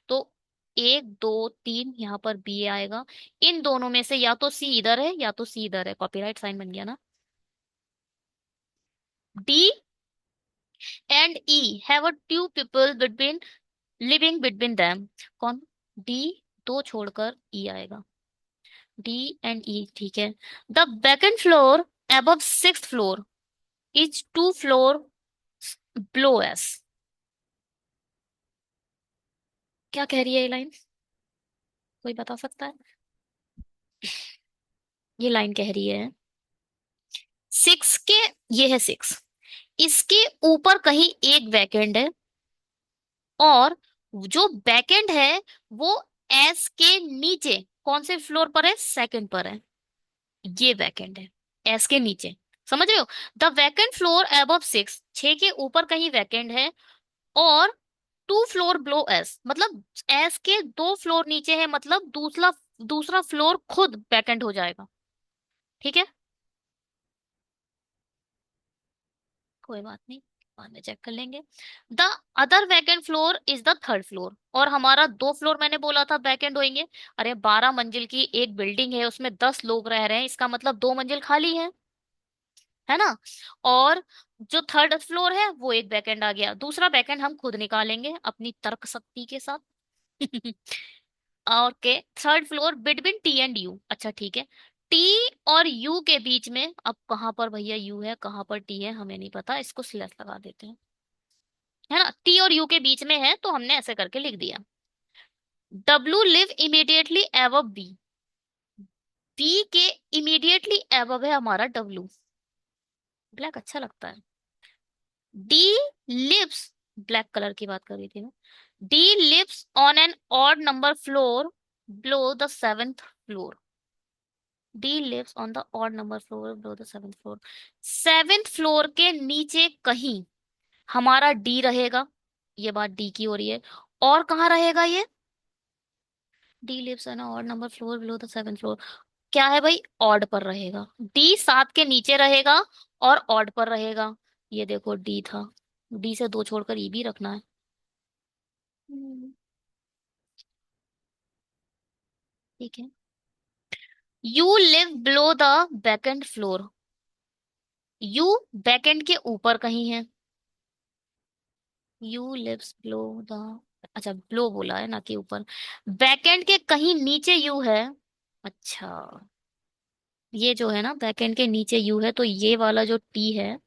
तो 1, 2, 3 यहाँ पर बी आएगा। इन दोनों में से या तो सी इधर है या तो सी इधर है, कॉपीराइट साइन बन गया ना। D and E have a two people between, living between them. कौन? डी। दो छोड़कर ई आएगा। डी एंड ई, ठीक है। The second floor above 6th floor is 2 floor below S. क्या कह रही है ये लाइन? कोई बता सकता है? ये लाइन कह रही है 6 के, ये है 6, इसके ऊपर कहीं एक वैकेंट है, और जो बैकएंड है वो एस के नीचे कौन से फ्लोर पर है? सेकंड पर है। ये वैकेंट है एस के नीचे। समझ रहे हो? द वैकेंट फ्लोर अबव 6, 6 के ऊपर कहीं वैकेंट है, और 2 फ्लोर बिलो एस, मतलब एस के 2 फ्लोर नीचे है, मतलब दूसरा दूसरा फ्लोर खुद वैकेंट हो जाएगा। ठीक है, कोई बात नहीं, बाद में चेक कर लेंगे। The other vacant floor is the 3rd floor, और हमारा 2 फ्लोर मैंने बोला था वैकेंट होंगे। अरे 12 मंजिल की एक बिल्डिंग है, उसमें 10 लोग रह रहे हैं, इसका मतलब 2 मंजिल खाली है ना। और जो 3rd फ्लोर है वो एक वैकेंट आ गया, दूसरा वैकेंट हम खुद निकालेंगे अपनी तर्क शक्ति के साथ। Okay. 3rd floor between T and you, अच्छा ठीक है। टी और यू के बीच में, अब कहां पर भैया यू है कहां पर टी है हमें नहीं पता, इसको स्लैश लगा देते हैं, है ना, टी और यू के बीच में है तो हमने ऐसे करके लिख दिया। W live immediately above B, B के इमीडिएटली एबव है हमारा डब्लू। ब्लैक अच्छा लगता है। डी लिव्स, ब्लैक कलर की बात कर रही थी ना। D lives on an odd number floor below the seventh floor. D lives on the odd number floor below the seventh floor. Seventh floor के नीचे कहीं हमारा डी रहेगा, ये बात डी की हो रही है। और कहाँ रहेगा ये? D lives on odd number floor below the seventh floor. क्या है भाई? ऑड पर रहेगा। डी सात के नीचे रहेगा और ऑड पर रहेगा। ये देखो डी था, डी से दो छोड़कर ई भी रखना है। हम्म, ठीक है। You live below the second floor. You backend के ऊपर कहीं है। यू लिव्स बिलो द, अच्छा बिलो बोला है ना कि ऊपर। बैकेंड के कहीं नीचे यू है। अच्छा, ये जो है ना बैकेंड के नीचे यू है, तो ये वाला जो टी है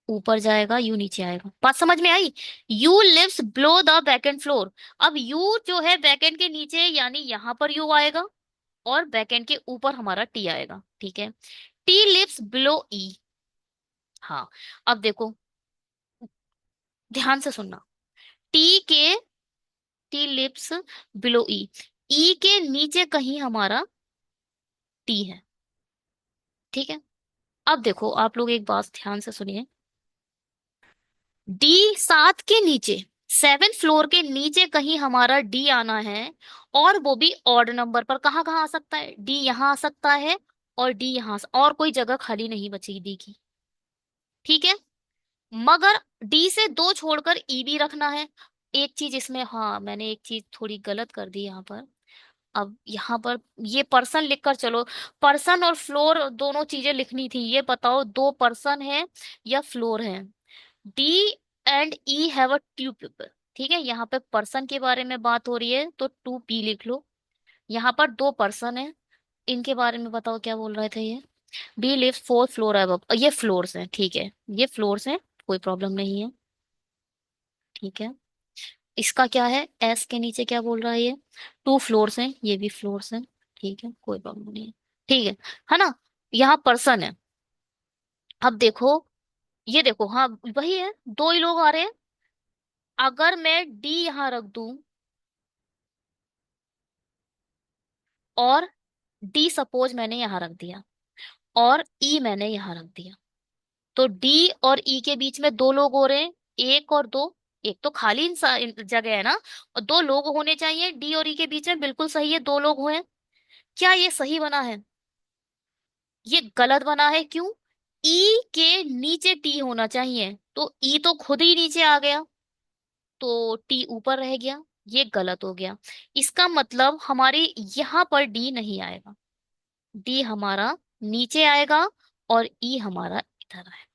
ऊपर जाएगा, यू नीचे आएगा। बात समझ में आई? U lives below the second floor. अब यू जो है बैकेंड के नीचे, यानी यहां पर यू आएगा और बैकेंड के ऊपर हमारा टी आएगा, ठीक है। टी लिव्स बिलो ई। हाँ, अब देखो, ध्यान से सुनना। टी के, टी लिव्स बिलो ई, ई के नीचे कहीं हमारा टी है, ठीक है। अब देखो आप लोग एक बात ध्यान से सुनिए। डी सात के नीचे, सेवेंथ फ्लोर के नीचे कहीं हमारा डी आना है, और वो भी ऑड नंबर पर। कहाँ कहाँ आ सकता है? डी यहाँ आ सकता है और डी यहाँ और कोई जगह खाली नहीं बचेगी डी की, ठीक है। मगर डी से दो छोड़कर ई भी रखना है। एक चीज इसमें, हाँ मैंने एक चीज थोड़ी गलत कर दी यहाँ पर। अब यहाँ पर ये पर्सन लिखकर चलो, पर्सन और फ्लोर दोनों चीजें लिखनी थी। ये बताओ दो पर्सन है या फ्लोर है? D and E have a two people, ठीक है। यहाँ पे पर्सन के बारे में बात हो रही है तो टू पी लिख लो। यहाँ पर दो पर्सन है, इनके बारे में बताओ क्या बोल रहे थे ये। B lives fourth floor above, ये फ्लोर्स हैं, ठीक है, ये फ्लोर्स हैं, कोई प्रॉब्लम नहीं है, ठीक है। इसका क्या है, एस के नीचे क्या बोल रहा है ये? टू फ्लोर्स हैं, ये भी फ्लोर्स हैं, ठीक है, कोई प्रॉब्लम नहीं है, ठीक है ना। यहाँ पर्सन है। अब देखो, ये देखो, हाँ वही है, दो ही लोग आ रहे हैं। अगर मैं डी यहाँ रख दूं और डी सपोज मैंने यहाँ रख दिया और ई मैंने यहाँ रख दिया, तो डी और ई के बीच में दो लोग हो रहे हैं, एक और दो। एक तो खाली जगह है ना, और दो लोग होने चाहिए डी और ई के बीच में, बिल्कुल सही है, दो लोग हुए। क्या ये सही बना है? ये गलत बना है, क्यों? ई के नीचे टी होना चाहिए, तो ई तो खुद ही नीचे आ गया, तो टी ऊपर रह गया, ये गलत हो गया। इसका मतलब हमारे यहाँ पर डी नहीं आएगा, डी हमारा नीचे आएगा और ई हमारा इधर आएगा।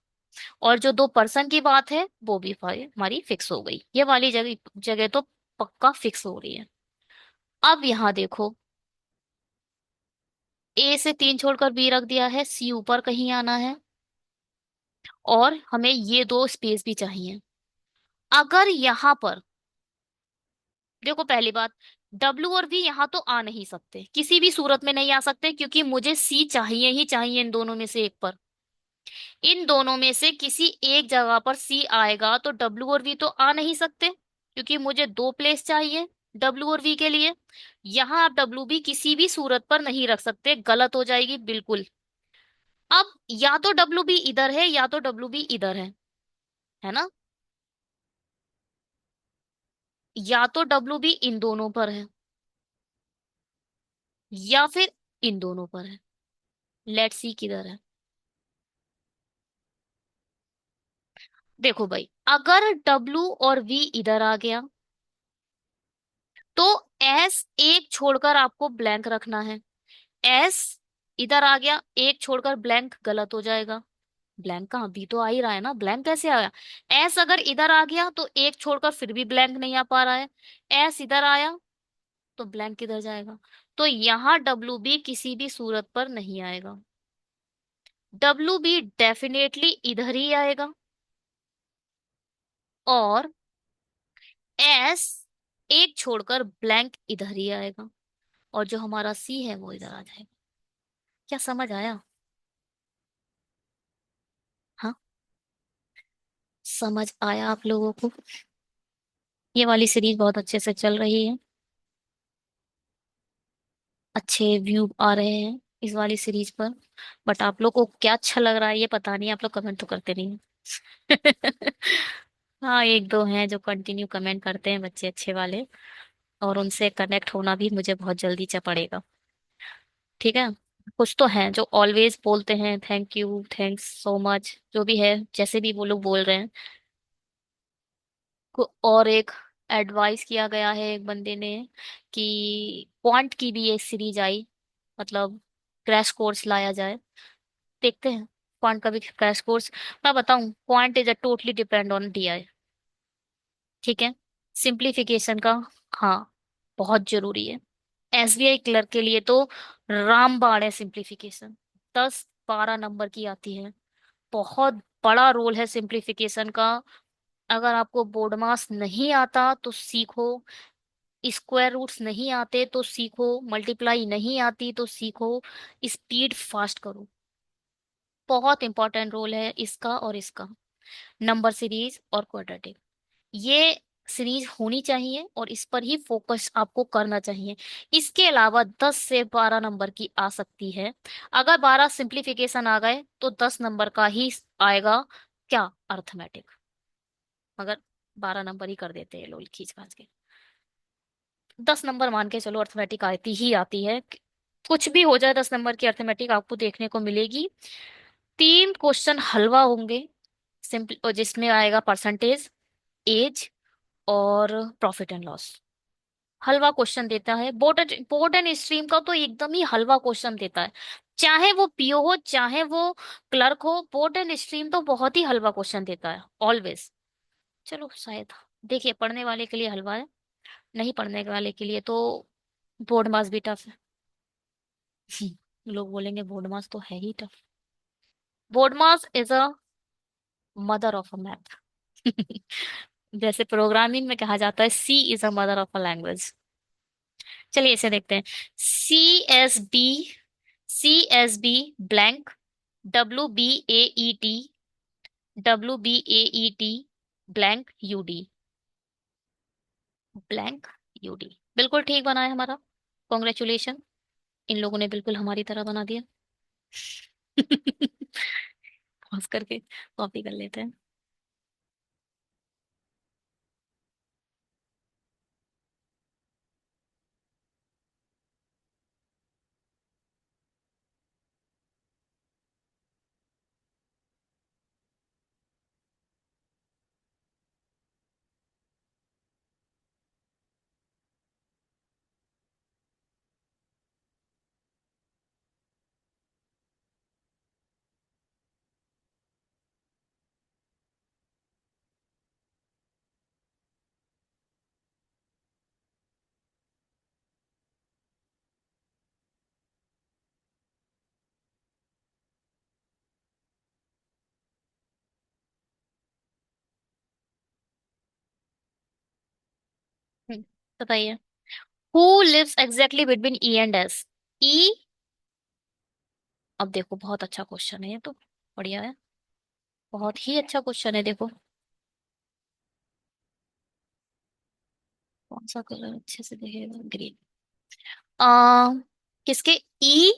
और जो दो पर्सन की बात है वो भी हमारी फिक्स हो गई, ये वाली जगह जगह तो पक्का फिक्स हो रही है। अब यहाँ देखो, ए से तीन छोड़कर बी रख दिया है, सी ऊपर कहीं आना है, और हमें ये दो स्पेस भी चाहिए। अगर यहाँ पर देखो, पहली बात, डब्ल्यू और वी यहाँ तो आ नहीं सकते, किसी भी सूरत में नहीं आ सकते, क्योंकि मुझे सी चाहिए ही चाहिए इन दोनों में से एक पर। इन दोनों में से किसी एक जगह पर सी आएगा, तो डब्ल्यू और वी तो आ नहीं सकते, क्योंकि मुझे दो प्लेस चाहिए डब्ल्यू और वी के लिए। यहाँ आप डब्ल्यू भी किसी भी सूरत पर नहीं रख सकते, गलत हो जाएगी बिल्कुल। अब या तो डब्ल्यू बी इधर है या तो डब्ल्यू बी इधर है ना, या तो डब्ल्यू बी इन दोनों पर है या फिर इन दोनों पर है। लेट्स सी किधर है। देखो भाई, अगर डब्ल्यू और वी इधर आ गया तो एस एक छोड़कर आपको ब्लैंक रखना है। एस इधर आ गया, एक छोड़कर ब्लैंक गलत हो जाएगा। ब्लैंक कहाँ, बी तो आ ही रहा है ना, ब्लैंक कैसे आया? एस अगर इधर आ गया तो एक छोड़कर फिर भी ब्लैंक नहीं आ पा रहा है। एस इधर आया तो ब्लैंक किधर जाएगा? तो यहाँ डब्ल्यू बी किसी भी सूरत पर नहीं आएगा, डब्ल्यू बी डेफिनेटली इधर ही आएगा। और एस एक छोड़कर ब्लैंक इधर ही आएगा, और जो हमारा सी है वो इधर आ जाएगा। क्या समझ आया? हाँ, समझ आया आप लोगों को? ये वाली सीरीज बहुत अच्छे से चल रही है, अच्छे व्यू आ रहे हैं इस वाली सीरीज पर। बट आप लोग को क्या अच्छा लग रहा है ये पता नहीं, आप लोग कमेंट तो करते नहीं हैं। हाँ, एक दो हैं जो कंटिन्यू कमेंट करते हैं, बच्चे अच्छे वाले, और उनसे कनेक्ट होना भी मुझे बहुत जल्दी पड़ेगा। ठीक है। कुछ तो हैं जो ऑलवेज बोलते हैं thank you, thanks so much, जो भी है, जैसे भी वो लोग बोल रहे हैं। और एक एडवाइस किया गया है एक बंदे ने कि क्वांट की भी एक सीरीज आई, मतलब क्रैश कोर्स लाया जाए। देखते हैं क्वांट का भी क्रैश कोर्स। मैं बताऊं, quant is a totally depend on DI. ठीक है। सिंप्लीफिकेशन का, हाँ, बहुत जरूरी है। एसबीआई क्लर्क के लिए तो रामबाण है सिंप्लीफिकेशन। 10-12 नंबर की आती है। बहुत बड़ा रोल है सिंप्लीफिकेशन का। अगर आपको बोर्ड मास नहीं आता तो सीखो, स्क्वायर रूट्स नहीं आते तो सीखो, मल्टीप्लाई नहीं आती तो सीखो, स्पीड फास्ट करो। बहुत इंपॉर्टेंट रोल है इसका और इसका, नंबर सीरीज और क्वाड्रेटिक। ये सीरीज होनी चाहिए और इस पर ही फोकस आपको करना चाहिए। इसके अलावा 10 से 12 नंबर की आ सकती है। अगर 12 सिंप्लीफिकेशन आ गए तो 10 नंबर का ही आएगा, क्या, अर्थमेटिक। मगर 12 नंबर ही कर देते हैं लोग खींच खाच के। 10 नंबर मान के चलो, अर्थमेटिक आती ही आती है। कुछ भी हो जाए, 10 नंबर की अर्थमेटिक आपको देखने को मिलेगी। 3 क्वेश्चन हलवा होंगे, सिंपल, और जिसमें आएगा परसेंटेज, एज और profit and loss. Halwa question देता है बोर्ड। बोर्ड एंड स्ट्रीम का तो एकदम ही हलवा क्वेश्चन देता है। चाहे वो पीओ हो, चाहे वो क्लर्क हो, बोर्ड एंड स्ट्रीम तो बहुत ही हलवा क्वेश्चन देता है ऑलवेज। चलो शायद, देखिए, पढ़ने वाले के लिए हलवा है, नहीं पढ़ने वाले के लिए तो बोर्ड मास भी टफ है। लोग बोलेंगे बोर्ड मास तो है ही tough. BODMAS is a mother of a math. जैसे प्रोग्रामिंग में कहा जाता है C is a mother of a language. चलिए इसे देखते हैं। CSB, CSB blank, WBAET, WBAET blank UD, blank UD। बिल्कुल ठीक बना है हमारा, कॉन्ग्रेचुलेशन। इन लोगों ने बिल्कुल हमारी तरह बना दिया। पॉज करके कॉपी कर लेते हैं। हम्म, बताइए। Who lives exactly between E and S? E, अब देखो बहुत अच्छा क्वेश्चन है ये तो, बढ़िया है, बहुत ही अच्छा क्वेश्चन है। देखो कौन सा कलर अच्छे से दिखेगा, ग्रीन। आ किसके, ई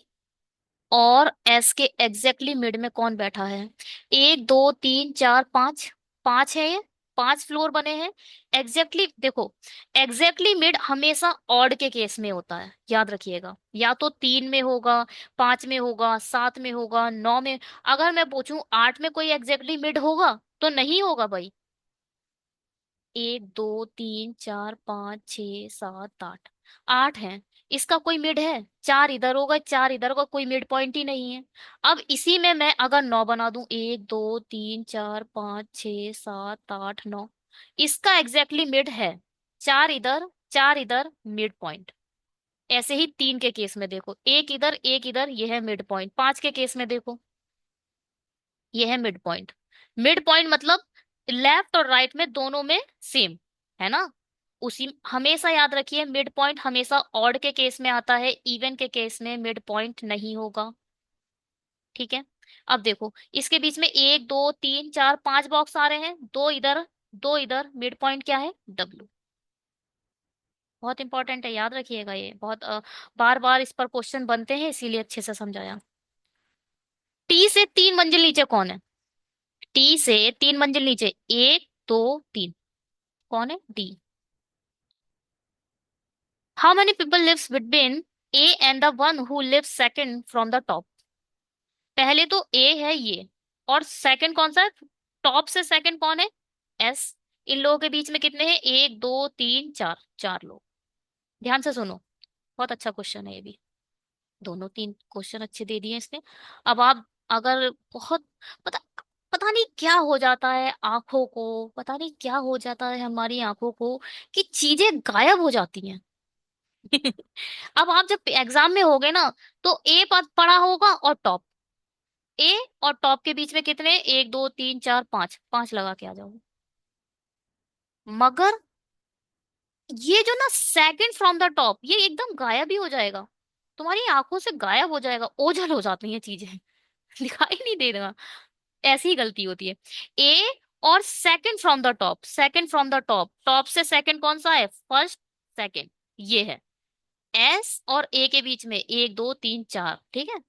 और एस के एग्जैक्टली मिड में कौन बैठा है? 1 2 3 4 5, 5 है ये, 5 फ्लोर बने हैं। एग्जैक्टली देखो, एग्जैक्टली मिड हमेशा ऑड के केस में होता है, याद रखिएगा। या तो 3 में होगा, 5 में होगा, 7 में होगा, 9 में। अगर मैं पूछूं 8 में कोई एग्जैक्टली मिड होगा तो नहीं होगा भाई। 1 2 3 4 5 6 7 8, 8 है। इसका कोई मिड है? 4 इधर होगा, 4 इधर होगा, कोई मिड पॉइंट ही नहीं है। अब इसी में मैं अगर 9 बना दूं, 1 2 3 4 5 6 7 8 9, इसका एग्जैक्टली मिड है। 4 इधर, 4 इधर, मिड पॉइंट। ऐसे ही 3 के केस में देखो, एक इधर एक इधर, ये है मिड पॉइंट। 5 के केस में देखो, ये है मिड पॉइंट। मिड पॉइंट मतलब लेफ्ट और राइट में दोनों में सेम है ना। उसी हमेशा याद रखिए, मिड पॉइंट हमेशा ऑड के केस में आता है, इवन के केस में मिड पॉइंट नहीं होगा। ठीक है। अब देखो इसके बीच में 1 2 3 4 5 बॉक्स आ रहे हैं, दो इधर दो इधर, मिड पॉइंट क्या है, W। बहुत इंपॉर्टेंट है, याद रखिएगा, ये बहुत बार बार इस पर क्वेश्चन बनते हैं, इसीलिए अच्छे से समझाया। टी से 3 मंजिल नीचे कौन है? टी से 3 मंजिल नीचे, 1 2 3, कौन है? D. How many people lives between A and the one who lives second from the top? पहले तो A है ये, और सेकंड कौन सा है? टॉप से सेकंड कौन है? S। इन लोगों के बीच में कितने हैं? 1 2 3 4, 4 लोग। ध्यान से सुनो, बहुत अच्छा क्वेश्चन है ये भी। दोनों तीन क्वेश्चन अच्छे दे दिए इसने। अब आप अगर बहुत पता पता नहीं क्या हो जाता है आंखों को, पता नहीं क्या हो जाता है हमारी आंखों को, कि चीजें गायब हो जाती हैं। अब आप जब एग्जाम में होगे ना, तो ए पद पड़ा होगा और टॉप, ए और टॉप के बीच में कितने? 1 2 3 4 5, 5 लगा के आ जाओगे। मगर ये जो ना सेकंड फ्रॉम द टॉप, ये एकदम गायब ही हो जाएगा, तुम्हारी आंखों से गायब हो जाएगा, ओझल हो जाती हैं चीजें। दिखाई नहीं दे रहा। ऐसी ही गलती होती है। ए और second from the top, second from the top, top से सेकंड कौन सा है? फर्स्ट, सेकंड, ये है। एस और ए के बीच में 1 2 3 4, ठीक है।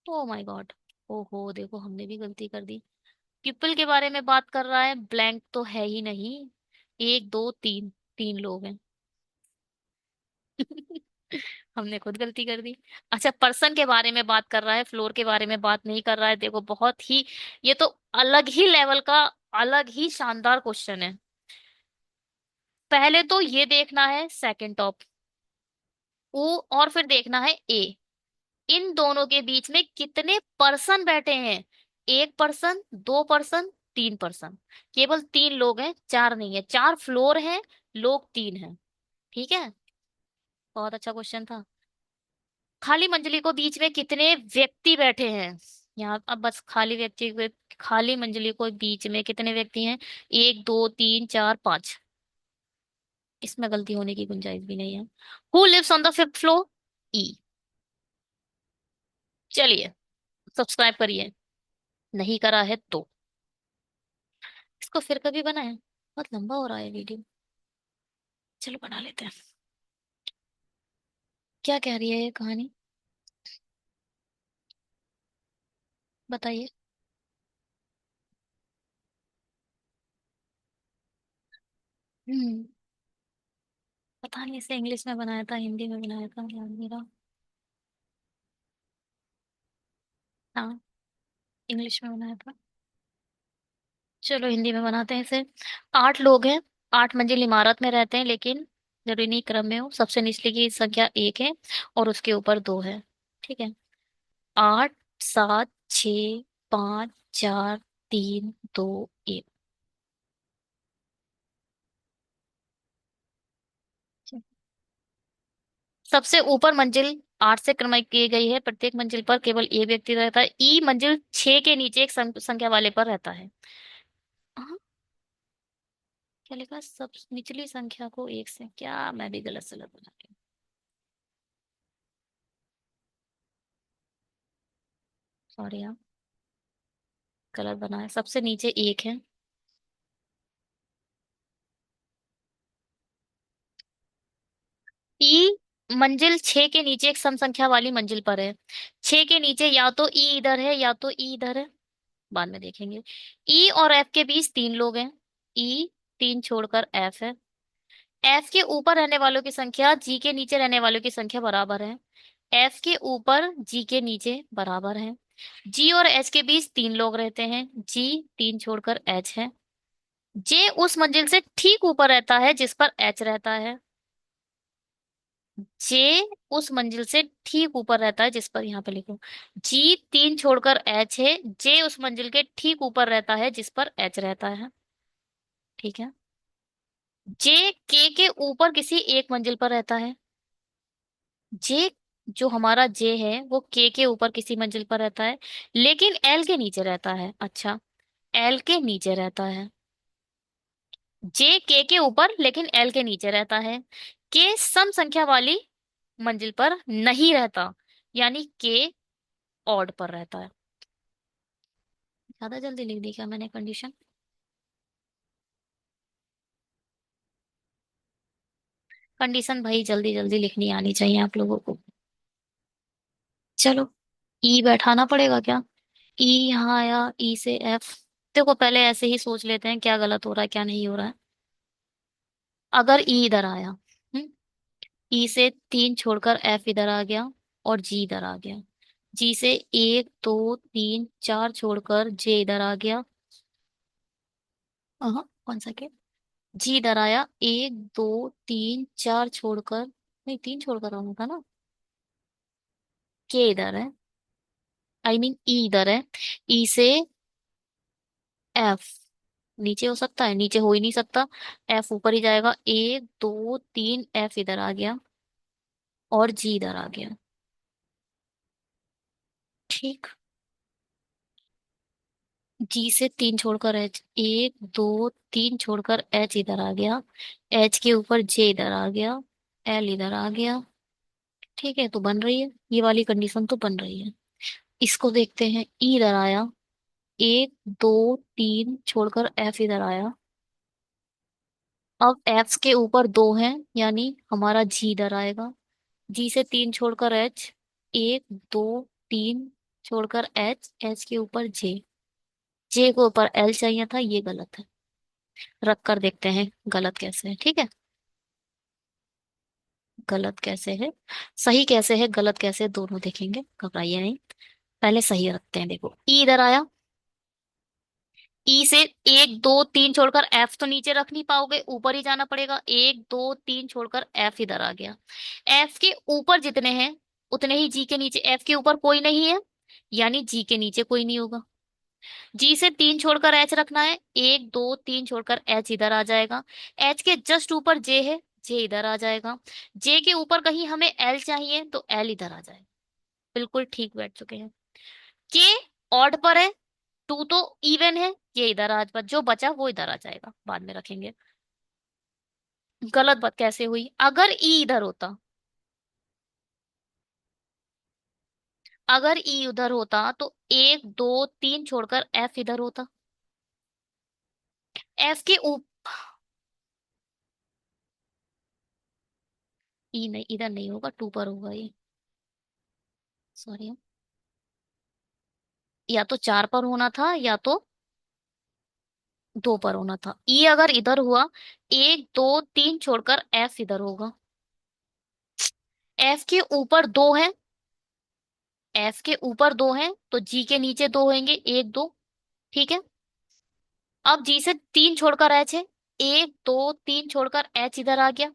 ओ माय गॉड, ओहो देखो हमने भी गलती कर दी। पीपल के बारे में बात कर रहा है, ब्लैंक तो है ही नहीं। 1 2 3, 3 लोग हैं। हमने खुद गलती कर दी। अच्छा, पर्सन के बारे में बात कर रहा है, फ्लोर के बारे में बात नहीं कर रहा है। देखो बहुत ही, ये तो अलग ही लेवल का, अलग ही शानदार क्वेश्चन है। पहले तो ये देखना है सेकंड टॉप, ओ, और फिर देखना है ए। इन दोनों के बीच में कितने पर्सन बैठे हैं? 1 पर्सन, 2 पर्सन, 3 पर्सन। केवल 3 लोग हैं, 4 नहीं है, 4 फ्लोर हैं, लोग 3 हैं। ठीक है। बहुत अच्छा क्वेश्चन था। खाली मंजिली को बीच में कितने व्यक्ति बैठे हैं? यहाँ अब बस खाली मंजिली को बीच में कितने व्यक्ति हैं? 1 2 3 4 5। इसमें गलती होने की गुंजाइश भी नहीं है। Who lives on the 5th floor? ई। चलिए, सब्सक्राइब करिए, नहीं करा है तो इसको फिर कभी बनाएं, बहुत लंबा हो रहा है वीडियो। चलो बना लेते हैं। क्या कह रही है ये कहानी, बताइए। हम्म। पता नहीं इसे इंग्लिश में बनाया था हिंदी में बनाया था, याद नहीं रहा। हाँ, इंग्लिश में बनाया था। चलो हिंदी में बनाते हैं इसे। 8 लोग हैं, 8 मंजिल इमारत में रहते हैं, लेकिन जरूरी नहीं क्रम में हो। सबसे निचले की संख्या 1 है और उसके ऊपर 2 है। ठीक है। 8 7 6 5 4 3 2 1। सबसे ऊपर मंजिल 8 से क्रमित की गई है, प्रत्येक मंजिल पर केवल एक व्यक्ति रहता है। ई मंजिल 6 के नीचे एक संख्या वाले पर रहता है। हाँ, क्या लिखा? सब निचली संख्या को एक से, क्या मैं भी गलत सलत बना रही हूँ? सॉरी हाँ, गलत बनाया। सबसे नीचे एक है। ई मंजिल 6 के नीचे एक सम संख्या वाली मंजिल पर है। 6 के नीचे या तो ई इधर है या तो ई इधर है, बाद में देखेंगे। ई और एफ के बीच 3 लोग हैं। ई 3 छोड़कर एफ है। एफ के ऊपर रहने वालों की संख्या जी के नीचे रहने वालों की संख्या बराबर है। एफ के ऊपर जी के नीचे बराबर है। जी और एच के बीच 3 लोग रहते हैं। जी 3 छोड़कर एच है। जे उस मंजिल से ठीक ऊपर रहता है जिस पर एच रहता है। जे उस मंजिल से ठीक ऊपर रहता है जिस पर, यहाँ पे लिखो, जी 3 छोड़कर एच है, जे उस मंजिल के ठीक ऊपर रहता है जिस पर एच रहता है। ठीक है। जे के ऊपर किसी एक मंजिल पर रहता है। जे, जो हमारा जे है वो के ऊपर किसी मंजिल पर रहता है, लेकिन एल के नीचे रहता है। अच्छा, एल के नीचे रहता है। जे के ऊपर लेकिन एल के नीचे रहता है। के सम संख्या वाली मंजिल पर नहीं रहता, यानी के ऑड पर रहता है। ज्यादा जल्दी लिख दी क्या मैंने कंडीशन? कंडीशन भाई जल्दी जल्दी लिखनी आनी चाहिए आप लोगों को। चलो, ई बैठाना पड़ेगा क्या? ई यहाँ आया, ई से एफ। देखो पहले ऐसे ही सोच लेते हैं क्या गलत हो रहा है क्या नहीं हो रहा है। अगर ई इधर आया, ई से 3 छोड़कर एफ इधर आ गया और जी इधर आ गया। जी से 1 2 3 4 छोड़कर जे इधर आ गया। कौन सा के? जी इधर आया, 1 2 3 4 छोड़कर, नहीं 3 छोड़कर आना था ना। के इधर है, आई मीन ई इधर है। ई से एफ नीचे हो सकता है? नीचे हो ही नहीं सकता, एफ ऊपर ही जाएगा। 1 2 3 एफ इधर आ गया और जी इधर आ गया। ठीक। जी से 3 छोड़कर एच, 1 2 3 छोड़कर एच इधर आ गया। एच के ऊपर जे इधर आ गया, एल इधर आ गया। ठीक है, तो बन रही है ये वाली कंडीशन, तो बन रही है। इसको देखते हैं, ई इधर आया, 1 2 3 छोड़कर एफ इधर आया। अब एफ के ऊपर 2 हैं, यानी हमारा जी इधर आएगा। जी से 3 छोड़कर एच, 1 2 3 छोड़कर एच, एच के ऊपर जे, जे के ऊपर एल चाहिए था, ये गलत है। रख कर देखते हैं गलत कैसे है, ठीक है। गलत कैसे है, सही कैसे है, गलत कैसे है, दोनों देखेंगे, घबराइए नहीं। पहले सही रखते हैं। देखो ई इधर आया, ई से 1 2 3 छोड़कर एफ तो नीचे रख नहीं पाओगे, ऊपर ही जाना पड़ेगा। 1 2 3 छोड़कर एफ इधर आ गया। एफ के ऊपर जितने हैं उतने ही जी के नीचे, एफ के ऊपर कोई नहीं है, यानी जी के नीचे कोई नहीं होगा। जी से 3 छोड़कर एच रखना है, 1 2 3 छोड़कर एच इधर आ जाएगा। एच के जस्ट ऊपर जे है, जे इधर आ जाएगा। जे के ऊपर कहीं हमें एल चाहिए तो एल इधर आ जाएगा। बिल्कुल ठीक बैठ चुके हैं। के ऑड पर है, टू तो इवन है, ये इधर आज बात जो बचा वो इधर आ जाएगा, बाद में रखेंगे। गलत बात कैसे हुई? अगर ई इधर होता, अगर ई उधर होता तो 1 2 3 छोड़कर एफ इधर होता। एफ के ऊपर ई नहीं, इधर नहीं होगा, टू पर होगा ये। सॉरी, या तो 4 पर होना था या तो 2 पर होना था। ई अगर इधर हुआ, 1 2 3 छोड़कर एफ इधर होगा। एफ के ऊपर 2 है, एफ के ऊपर 2 हैं तो जी के नीचे 2 होंगे, 1 2। ठीक है। अब जी से 3 छोड़कर एच है, 1 2 3 छोड़कर एच इधर आ गया।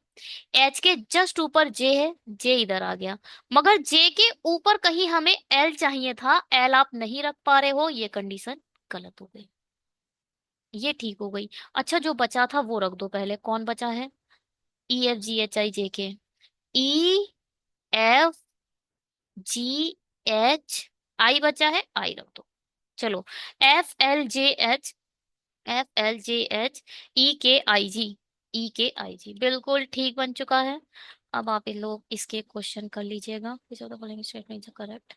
एच के जस्ट ऊपर जे है, जे इधर आ गया। मगर जे के ऊपर कहीं हमें एल चाहिए था, एल आप नहीं रख पा रहे हो, ये कंडीशन गलत हो गई। ये ठीक हो गई। अच्छा, जो बचा था वो रख दो पहले। कौन बचा है? E F G H I जे के। E F G H I बचा है, आई रख दो। चलो, F L J H, F L J H, E K I ji, E K I जी बिल्कुल ठीक बन चुका है। अब आप इन लोग इसके क्वेश्चन कर लीजिएगा। Statement correct.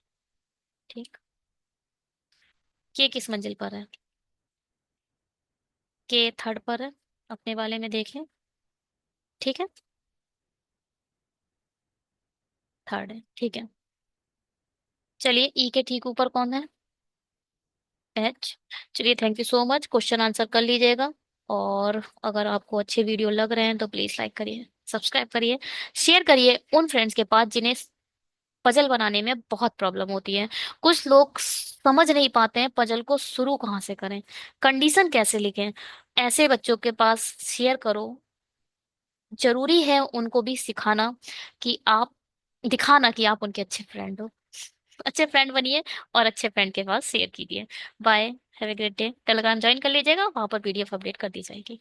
ठीक। के किस मंजिल पर है? के थर्ड पर है, अपने वाले में देखें। ठीक है, थर्ड है, ठीक है। चलिए, ई के ठीक ऊपर कौन है? एच। चलिए, thank you so much, question answer कर लीजिएगा। और अगर आपको अच्छे वीडियो लग रहे हैं तो प्लीज लाइक करिए, सब्सक्राइब करिए, शेयर करिए उन फ्रेंड्स के पास जिन्हें पजल बनाने में बहुत प्रॉब्लम होती है। कुछ लोग समझ नहीं पाते हैं पजल को शुरू कहाँ से करें, कंडीशन कैसे लिखें। ऐसे बच्चों के पास शेयर करो। जरूरी है उनको भी सिखाना कि आप, दिखाना कि आप उनके अच्छे फ्रेंड हो। अच्छे फ्रेंड बनिए और अच्छे फ्रेंड के पास शेयर कीजिए। Bye, have a great day. Telegram join कर लीजिएगा, वहां पर पीडीएफ अपडेट कर दी जाएगी।